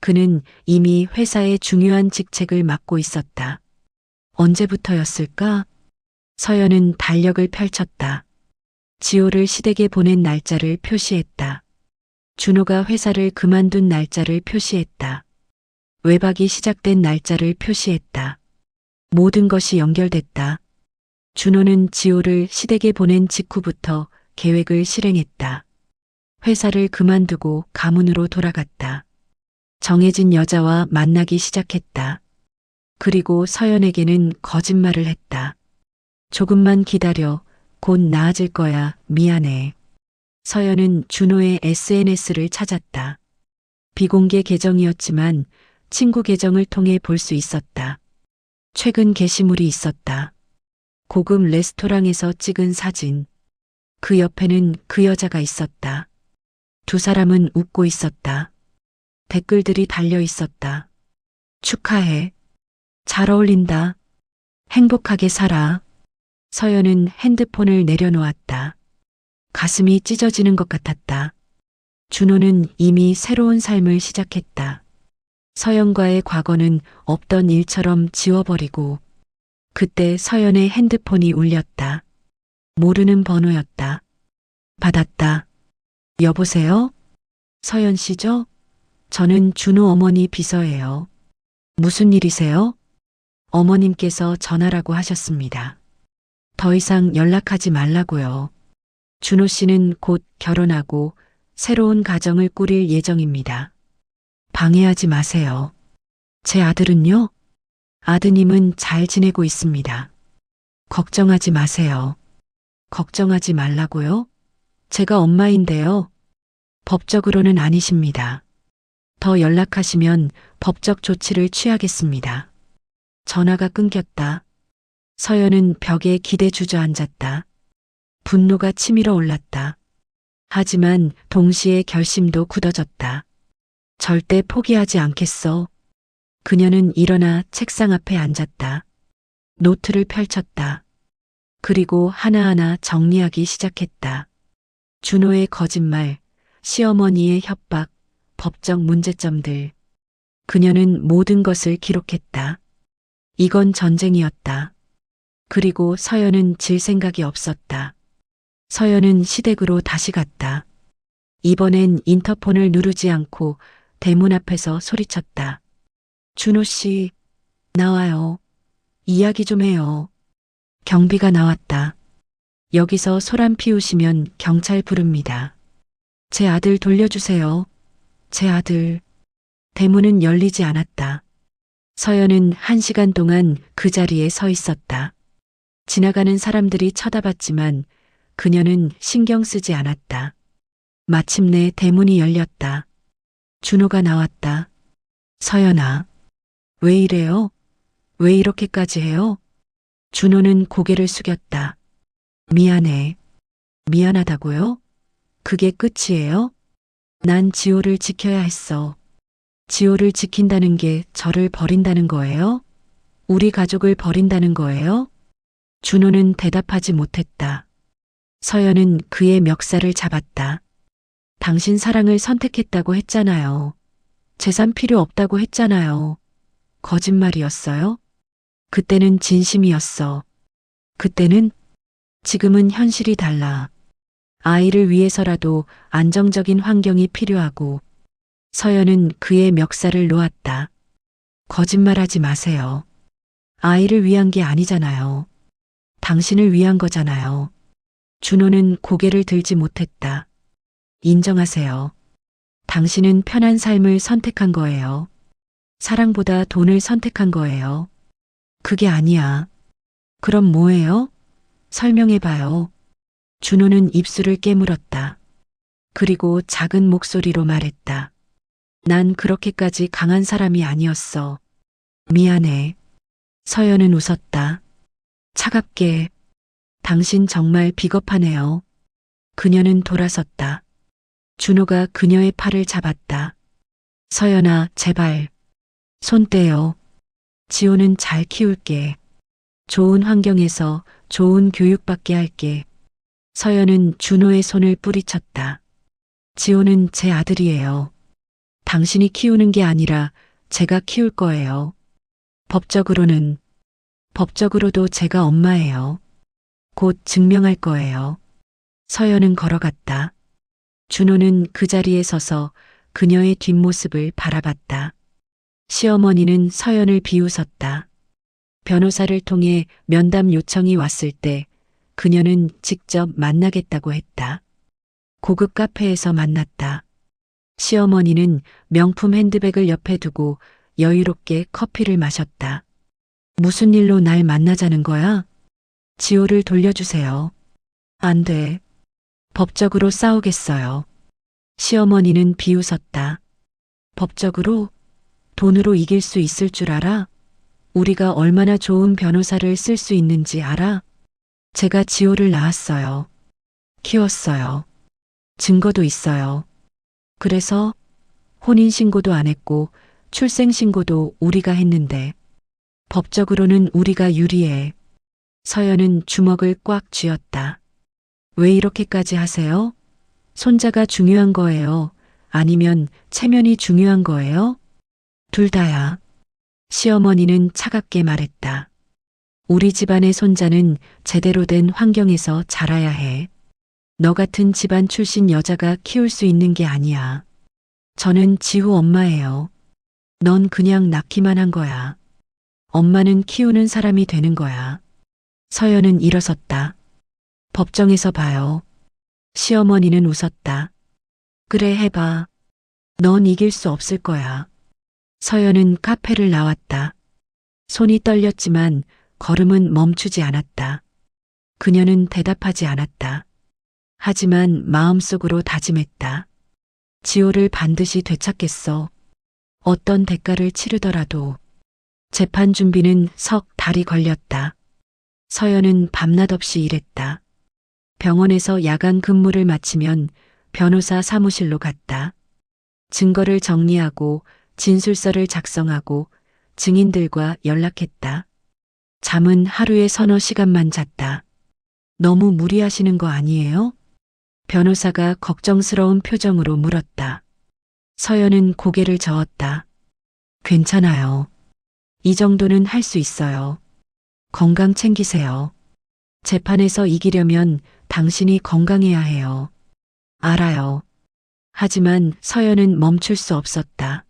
[SPEAKER 1] 그는 이미 회사의 중요한 직책을 맡고 있었다. 언제부터였을까? 서연은 달력을 펼쳤다. 지호를 시댁에 보낸 날짜를 표시했다. 준호가 회사를 그만둔 날짜를 표시했다. 외박이 시작된 날짜를 표시했다. 모든 것이 연결됐다. 준호는 지호를 시댁에 보낸 직후부터 계획을 실행했다. 회사를 그만두고 가문으로 돌아갔다. 정해진 여자와 만나기 시작했다. 그리고 서연에게는 거짓말을 했다. 조금만 기다려. 곧 나아질 거야. 미안해. 서연은 준호의 SNS를 찾았다. 비공개 계정이었지만 친구 계정을 통해 볼 수 있었다. 최근 게시물이 있었다. 고급 레스토랑에서 찍은 사진. 그 옆에는 그 여자가 있었다. 두 사람은 웃고 있었다. 댓글들이 달려 있었다. 축하해. 잘 어울린다. 행복하게 살아. 서연은 핸드폰을 내려놓았다. 가슴이 찢어지는 것 같았다. 준호는 이미 새로운 삶을 시작했다. 서연과의 과거는 없던 일처럼 지워버리고 그때 서연의 핸드폰이 울렸다. 모르는 번호였다. 받았다. 여보세요? 서연 씨죠? 저는 준호 어머니 비서예요. 무슨 일이세요? 어머님께서 전화라고 하셨습니다. 더 이상 연락하지 말라고요. 준호 씨는 곧 결혼하고 새로운 가정을 꾸릴 예정입니다. 방해하지 마세요. 제 아들은요? 아드님은 잘 지내고 있습니다. 걱정하지 마세요. 걱정하지 말라고요? 제가 엄마인데요. 법적으로는 아니십니다. 더 연락하시면 법적 조치를 취하겠습니다. 전화가 끊겼다. 서연은 벽에 기대 주저앉았다. 분노가 치밀어 올랐다. 하지만 동시에 결심도 굳어졌다. 절대 포기하지 않겠어. 그녀는 일어나 책상 앞에 앉았다. 노트를 펼쳤다. 그리고 하나하나 정리하기 시작했다. 준호의 거짓말, 시어머니의 협박, 법적 문제점들. 그녀는 모든 것을 기록했다. 이건 전쟁이었다. 그리고 서연은 질 생각이 없었다. 서연은 시댁으로 다시 갔다. 이번엔 인터폰을 누르지 않고 대문 앞에서 소리쳤다. 준호 씨, 나와요. 이야기 좀 해요. 경비가 나왔다. 여기서 소란 피우시면 경찰 부릅니다. 제 아들 돌려주세요. 제 아들. 대문은 열리지 않았다. 서연은 1시간 동안 그 자리에 서 있었다. 지나가는 사람들이 쳐다봤지만 그녀는 신경 쓰지 않았다. 마침내 대문이 열렸다. 준호가 나왔다. 서연아, 왜 이래요? 왜 이렇게까지 해요? 준호는 고개를 숙였다. 미안해. 미안하다고요? 그게 끝이에요? 난 지호를 지켜야 했어. 지호를 지킨다는 게 저를 버린다는 거예요? 우리 가족을 버린다는 거예요? 준호는 대답하지 못했다. 서연은 그의 멱살을 잡았다. 당신 사랑을 선택했다고 했잖아요. 재산 필요 없다고 했잖아요. 거짓말이었어요? 그때는 진심이었어. 그때는? 지금은 현실이 달라. 아이를 위해서라도 안정적인 환경이 필요하고. 서연은 그의 멱살을 놓았다. 거짓말하지 마세요. 아이를 위한 게 아니잖아요. 당신을 위한 거잖아요. 준호는 고개를 들지 못했다. 인정하세요. 당신은 편한 삶을 선택한 거예요. 사랑보다 돈을 선택한 거예요. 그게 아니야. 그럼 뭐예요? 설명해봐요. 준호는 입술을 깨물었다. 그리고 작은 목소리로 말했다. 난 그렇게까지 강한 사람이 아니었어. 미안해. 서연은 웃었다. 차갑게. 당신 정말 비겁하네요. 그녀는 돌아섰다. 준호가 그녀의 팔을 잡았다. 서연아, 제발. 손 떼요. 지호는 잘 키울게. 좋은 환경에서 좋은 교육받게 할게. 서연은 준호의 손을 뿌리쳤다. 지호는 제 아들이에요. 당신이 키우는 게 아니라 제가 키울 거예요. 법적으로도 제가 엄마예요. 곧 증명할 거예요. 서연은 걸어갔다. 준호는 그 자리에 서서 그녀의 뒷모습을 바라봤다. 시어머니는 서연을 비웃었다. 변호사를 통해 면담 요청이 왔을 때 그녀는 직접 만나겠다고 했다. 고급 카페에서 만났다. 시어머니는 명품 핸드백을 옆에 두고 여유롭게 커피를 마셨다. 무슨 일로 날 만나자는 거야? 지호를 돌려주세요. 안 돼. 법적으로 싸우겠어요. 시어머니는 비웃었다. 법적으로? 돈으로 이길 수 있을 줄 알아? 우리가 얼마나 좋은 변호사를 쓸 수 있는지 알아? 제가 지호를 낳았어요. 키웠어요. 증거도 있어요. 그래서 혼인신고도 안 했고 출생신고도 우리가 했는데 법적으로는 우리가 유리해. 서연은 주먹을 꽉 쥐었다. 왜 이렇게까지 하세요? 손자가 중요한 거예요? 아니면 체면이 중요한 거예요? 둘 다야. 시어머니는 차갑게 말했다. 우리 집안의 손자는 제대로 된 환경에서 자라야 해. 너 같은 집안 출신 여자가 키울 수 있는 게 아니야. 저는 지호 엄마예요. 넌 그냥 낳기만 한 거야. 엄마는 키우는 사람이 되는 거야. 서연은 일어섰다. 법정에서 봐요. 시어머니는 웃었다. 그래, 해봐. 넌 이길 수 없을 거야. 서연은 카페를 나왔다. 손이 떨렸지만 걸음은 멈추지 않았다. 그녀는 대답하지 않았다. 하지만 마음속으로 다짐했다. 지호를 반드시 되찾겠어. 어떤 대가를 치르더라도. 재판 준비는 석 달이 걸렸다. 서연은 밤낮 없이 일했다. 병원에서 야간 근무를 마치면 변호사 사무실로 갔다. 증거를 정리하고 진술서를 작성하고 증인들과 연락했다. 잠은 하루에 서너 시간만 잤다. 너무 무리하시는 거 아니에요? 변호사가 걱정스러운 표정으로 물었다. 서연은 고개를 저었다. 괜찮아요. 이 정도는 할 수 있어요. 건강 챙기세요. 재판에서 이기려면 당신이 건강해야 해요. 알아요. 하지만 서연은 멈출 수 없었다.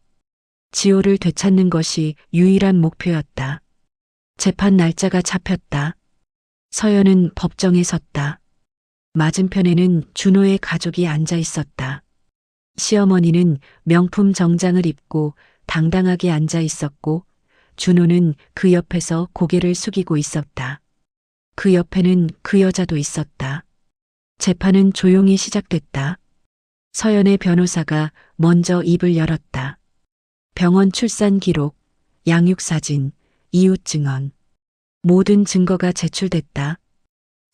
[SPEAKER 1] 지호를 되찾는 것이 유일한 목표였다. 재판 날짜가 잡혔다. 서연은 법정에 섰다. 맞은편에는 준호의 가족이 앉아 있었다. 시어머니는 명품 정장을 입고 당당하게 앉아 있었고 준호는 그 옆에서 고개를 숙이고 있었다. 그 옆에는 그 여자도 있었다. 재판은 조용히 시작됐다. 서연의 변호사가 먼저 입을 열었다. 병원 출산 기록, 양육 사진, 이웃 증언. 모든 증거가 제출됐다.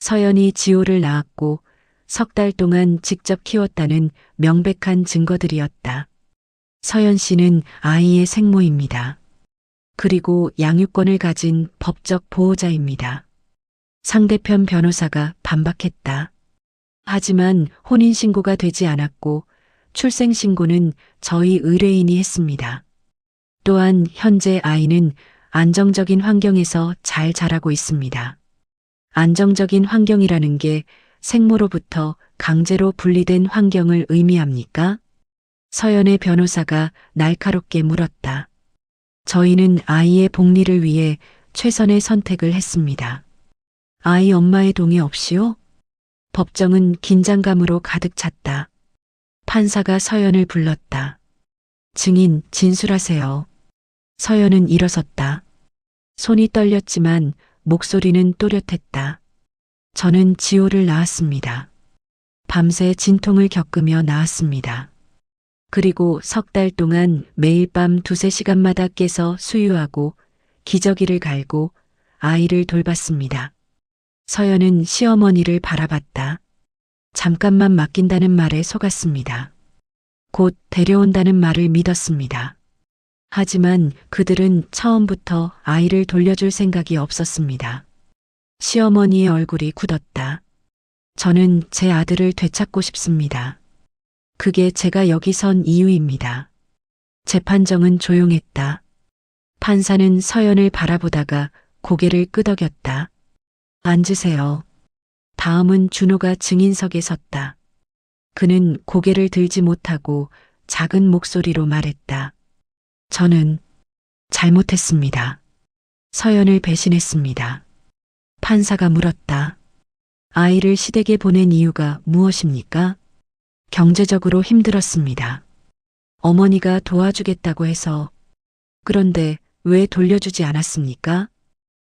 [SPEAKER 1] 서연이 지호를 낳았고 석 달 동안 직접 키웠다는 명백한 증거들이었다. 서연 씨는 아이의 생모입니다. 그리고 양육권을 가진 법적 보호자입니다. 상대편 변호사가 반박했다. 하지만 혼인신고가 되지 않았고 출생신고는 저희 의뢰인이 했습니다. 또한 현재 아이는 안정적인 환경에서 잘 자라고 있습니다. 안정적인 환경이라는 게 생모로부터 강제로 분리된 환경을 의미합니까? 서연의 변호사가 날카롭게 물었다. 저희는 아이의 복리를 위해 최선의 선택을 했습니다. 아이 엄마의 동의 없이요? 법정은 긴장감으로 가득 찼다. 판사가 서연을 불렀다. 증인 진술하세요. 서연은 일어섰다. 손이 떨렸지만 목소리는 또렷했다. 저는 지호를 낳았습니다. 밤새 진통을 겪으며 낳았습니다. 그리고 석 달 동안 매일 밤 두세 시간마다 깨서 수유하고 기저귀를 갈고 아이를 돌봤습니다. 서연은 시어머니를 바라봤다. 잠깐만 맡긴다는 말에 속았습니다. 곧 데려온다는 말을 믿었습니다. 하지만 그들은 처음부터 아이를 돌려줄 생각이 없었습니다. 시어머니의 얼굴이 굳었다. 저는 제 아들을 되찾고 싶습니다. 그게 제가 여기 선 이유입니다. 재판정은 조용했다. 판사는 서연을 바라보다가 고개를 끄덕였다. 앉으세요. 다음은 준호가 증인석에 섰다. 그는 고개를 들지 못하고 작은 목소리로 말했다. 저는 잘못했습니다. 서연을 배신했습니다. 판사가 물었다. 아이를 시댁에 보낸 이유가 무엇입니까? 경제적으로 힘들었습니다. 어머니가 도와주겠다고 해서. 그런데 왜 돌려주지 않았습니까?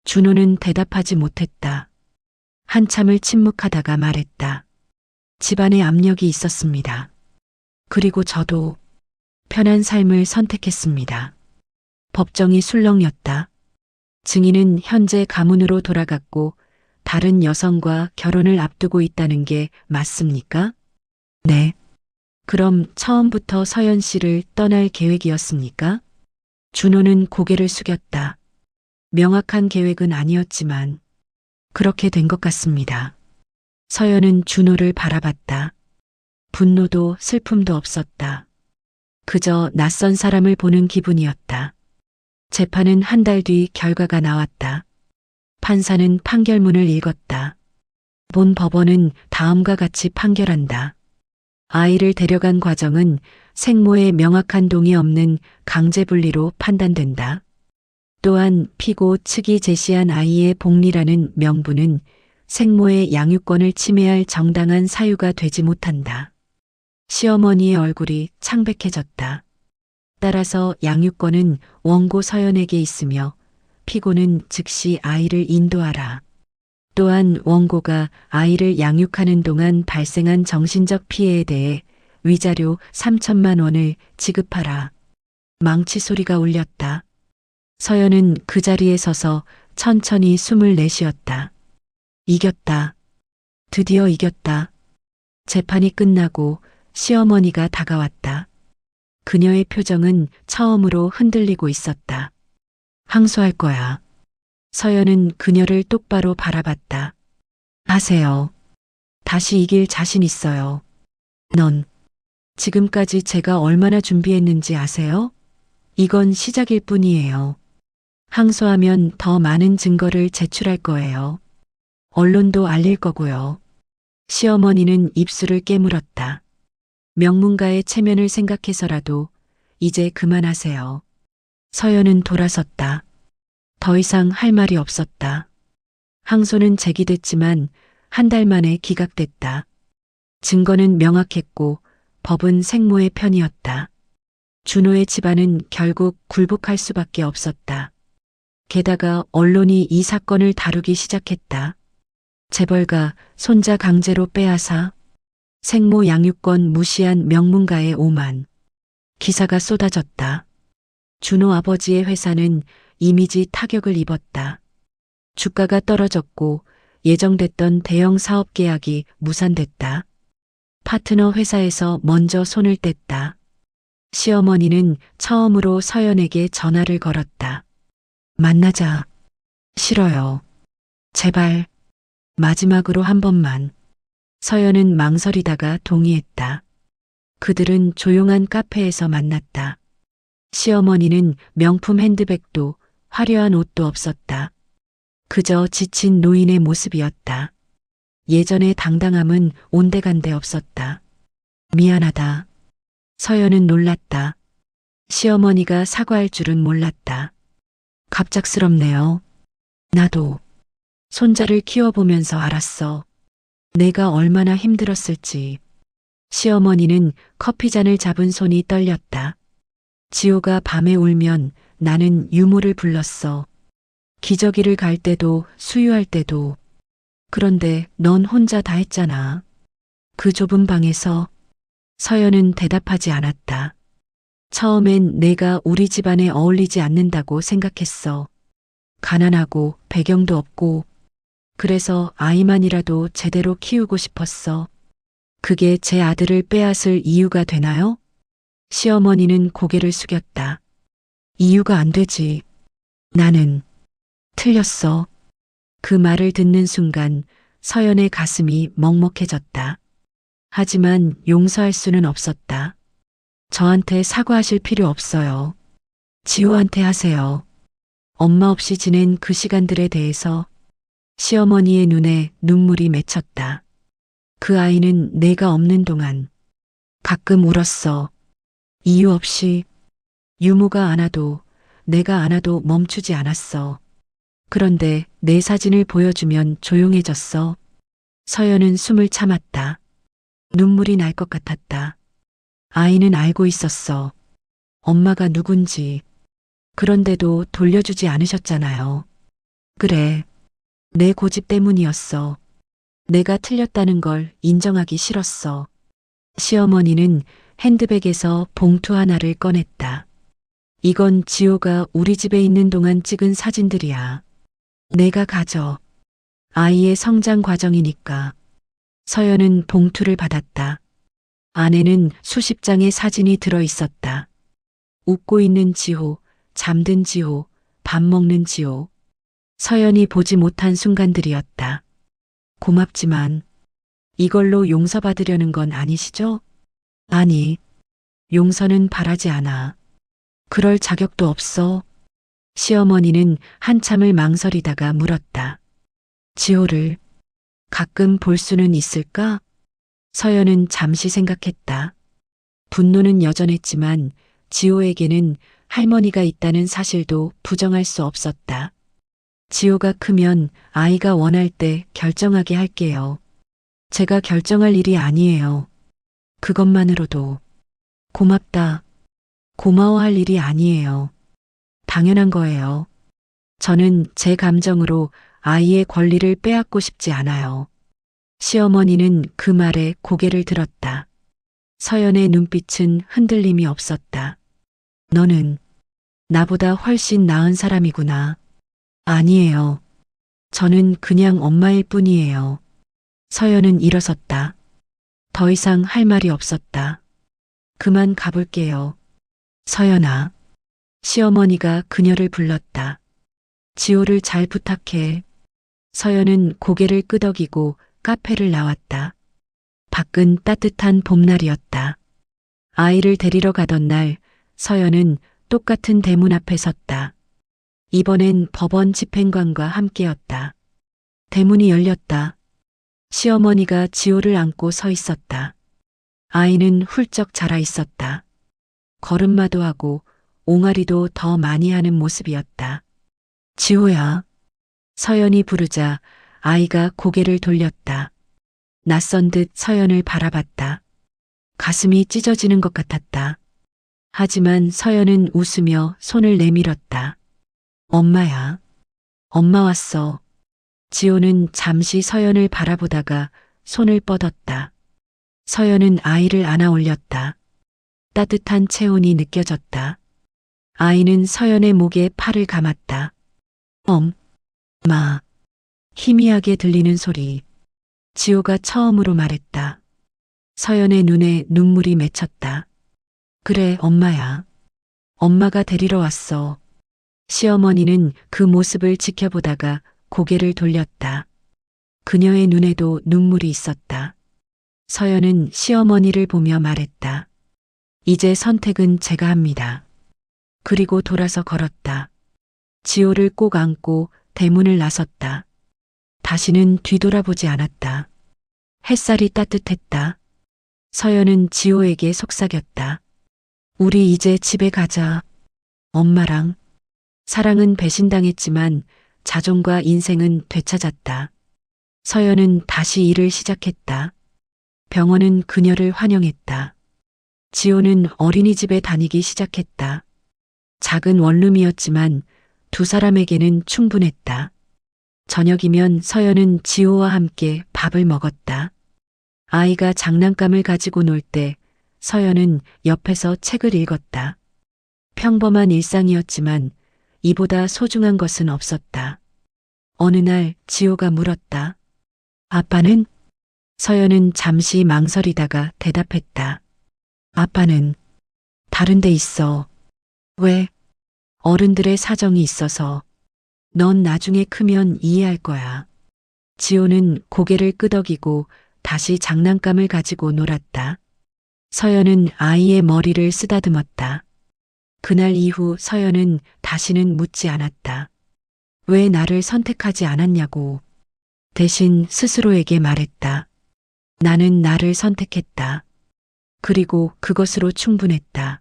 [SPEAKER 1] 준호는 대답하지 못했다. 한참을 침묵하다가 말했다. 집안에 압력이 있었습니다. 그리고 저도 편한 삶을 선택했습니다. 법정이 술렁였다. 증인은 현재 가문으로 돌아갔고 다른 여성과 결혼을 앞두고 있다는 게 맞습니까? 네. 그럼 처음부터 서연 씨를 떠날 계획이었습니까? 준호는 고개를 숙였다. 명확한 계획은 아니었지만 그렇게 된 것 같습니다. 서연은 준호를 바라봤다. 분노도 슬픔도 없었다. 그저 낯선 사람을 보는 기분이었다. 재판은 한 달 뒤 결과가 나왔다. 판사는 판결문을 읽었다. 본 법원은 다음과 같이 판결한다. 아이를 데려간 과정은 생모의 명확한 동의 없는 강제분리로 판단된다. 또한 피고 측이 제시한 아이의 복리라는 명분은 생모의 양육권을 침해할 정당한 사유가 되지 못한다. 시어머니의 얼굴이 창백해졌다. 따라서 양육권은 원고 서연에게 있으며 피고는 즉시 아이를 인도하라. 또한 원고가 아이를 양육하는 동안 발생한 정신적 피해에 대해 위자료 3천만 원을 지급하라. 망치 소리가 울렸다. 서연은 그 자리에 서서 천천히 숨을 내쉬었다. 이겼다. 드디어 이겼다. 재판이 끝나고 시어머니가 다가왔다. 그녀의 표정은 처음으로 흔들리고 있었다. 항소할 거야. 서연은 그녀를 똑바로 바라봤다. 하세요. 다시 이길 자신 있어요. 넌 지금까지 제가 얼마나 준비했는지 아세요? 이건 시작일 뿐이에요. 항소하면 더 많은 증거를 제출할 거예요. 언론도 알릴 거고요. 시어머니는 입술을 깨물었다. 명문가의 체면을 생각해서라도 이제 그만하세요. 서연은 돌아섰다. 더 이상 할 말이 없었다. 항소는 제기됐지만 한 달 만에 기각됐다. 증거는 명확했고 법은 생모의 편이었다. 준호의 집안은 결국 굴복할 수밖에 없었다. 게다가 언론이 이 사건을 다루기 시작했다. 재벌가 손자 강제로 빼앗아 생모 양육권 무시한 명문가의 오만. 기사가 쏟아졌다. 준호 아버지의 회사는 이미지 타격을 입었다. 주가가 떨어졌고 예정됐던 대형 사업 계약이 무산됐다. 파트너 회사에서 먼저 손을 뗐다. 시어머니는 처음으로 서연에게 전화를 걸었다. 만나자. 싫어요. 제발. 마지막으로 한 번만. 서연은 망설이다가 동의했다. 그들은 조용한 카페에서 만났다. 시어머니는 명품 핸드백도 화려한 옷도 없었다. 그저 지친 노인의 모습이었다. 예전의 당당함은 온데간데 없었다. 미안하다. 서연은 놀랐다. 시어머니가 사과할 줄은 몰랐다. 갑작스럽네요. 나도 손자를 키워보면서 알았어. 내가 얼마나 힘들었을지. 시어머니는 커피잔을 잡은 손이 떨렸다. 지호가 밤에 울면 나는 유모를 불렀어. 기저귀를 갈 때도 수유할 때도. 그런데 넌 혼자 다 했잖아. 그 좁은 방에서. 서연은 대답하지 않았다. 처음엔 내가 우리 집안에 어울리지 않는다고 생각했어. 가난하고 배경도 없고. 그래서 아이만이라도 제대로 키우고 싶었어. 그게 제 아들을 빼앗을 이유가 되나요? 시어머니는 고개를 숙였다. 이유가 안 되지. 나는 틀렸어. 그 말을 듣는 순간 서연의 가슴이 먹먹해졌다. 하지만 용서할 수는 없었다. 저한테 사과하실 필요 없어요. 지호한테 하세요. 엄마 없이 지낸 그 시간들에 대해서. 시어머니의 눈에 눈물이 맺혔다. 그 아이는 내가 없는 동안 가끔 울었어. 이유 없이. 유모가 안 와도 내가 안아도 멈추지 않았어. 그런데 내 사진을 보여주면 조용해졌어. 서연은 숨을 참았다. 눈물이 날 것 같았다. 아이는 알고 있었어. 엄마가 누군지. 그런데도 돌려주지 않으셨잖아요. 그래. 내 고집 때문이었어. 내가 틀렸다는 걸 인정하기 싫었어. 시어머니는 핸드백에서 봉투 하나를 꺼냈다. 이건 지호가 우리 집에 있는 동안 찍은 사진들이야. 내가 가져. 아이의 성장 과정이니까. 서연은 봉투를 받았다. 안에는 수십 장의 사진이 들어 있었다. 웃고 있는 지호, 잠든 지호, 밥 먹는 지호. 서연이 보지 못한 순간들이었다. 고맙지만 이걸로 용서받으려는 건 아니시죠? 아니, 용서는 바라지 않아. 그럴 자격도 없어. 시어머니는 한참을 망설이다가 물었다. 지호를 가끔 볼 수는 있을까? 서연은 잠시 생각했다. 분노는 여전했지만 지호에게는 할머니가 있다는 사실도 부정할 수 없었다. 지호가 크면 아이가 원할 때 결정하게 할게요. 제가 결정할 일이 아니에요. 그것만으로도 고맙다. 고마워할 일이 아니에요. 당연한 거예요. 저는 제 감정으로 아이의 권리를 빼앗고 싶지 않아요. 시어머니는 그 말에 고개를 들었다. 서연의 눈빛은 흔들림이 없었다. 너는 나보다 훨씬 나은 사람이구나. 아니에요. 저는 그냥 엄마일 뿐이에요. 서연은 일어섰다. 더 이상 할 말이 없었다. 그만 가볼게요. 서연아. 시어머니가 그녀를 불렀다. 지호를 잘 부탁해. 서연은 고개를 끄덕이고 카페를 나왔다. 밖은 따뜻한 봄날이었다. 아이를 데리러 가던 날 서연은 똑같은 대문 앞에 섰다. 이번엔 법원 집행관과 함께였다. 대문이 열렸다. 시어머니가 지호를 안고 서 있었다. 아이는 훌쩍 자라 있었다. 걸음마도 하고 옹알이도 더 많이 하는 모습이었다. 지호야. 서연이 부르자 아이가 고개를 돌렸다. 낯선 듯 서연을 바라봤다. 가슴이 찢어지는 것 같았다. 하지만 서연은 웃으며 손을 내밀었다. 엄마야. 엄마 왔어. 지호는 잠시 서연을 바라보다가 손을 뻗었다. 서연은 아이를 안아 올렸다. 따뜻한 체온이 느껴졌다. 아이는 서연의 목에 팔을 감았다. 엄마. 희미하게 들리는 소리. 지호가 처음으로 말했다. 서연의 눈에 눈물이 맺혔다. 그래, 엄마야. 엄마가 데리러 왔어. 시어머니는 그 모습을 지켜보다가 고개를 돌렸다. 그녀의 눈에도 눈물이 있었다. 서연은 시어머니를 보며 말했다. 이제 선택은 제가 합니다. 그리고 돌아서 걸었다. 지호를 꼭 안고 대문을 나섰다. 다시는 뒤돌아보지 않았다. 햇살이 따뜻했다. 서연은 지호에게 속삭였다. 우리 이제 집에 가자. 엄마랑. 사랑은 배신당했지만 자존과 인생은 되찾았다. 서연은 다시 일을 시작했다. 병원은 그녀를 환영했다. 지호는 어린이집에 다니기 시작했다. 작은 원룸이었지만 두 사람에게는 충분했다. 저녁이면 서연은 지호와 함께 밥을 먹었다. 아이가 장난감을 가지고 놀 때 서연은 옆에서 책을 읽었다. 평범한 일상이었지만 이보다 소중한 것은 없었다. 어느 날 지호가 물었다. 아빠는? 서연은 잠시 망설이다가 대답했다. 아빠는 다른 데 있어. 왜? 어른들의 사정이 있어서. 넌 나중에 크면 이해할 거야. 지호는 고개를 끄덕이고 다시 장난감을 가지고 놀았다. 서연은 아이의 머리를 쓰다듬었다. 그날 이후 서연은 다시는 묻지 않았다. 왜 나를 선택하지 않았냐고. 대신 스스로에게 말했다. 나는 나를 선택했다. 그리고 그것으로 충분했다.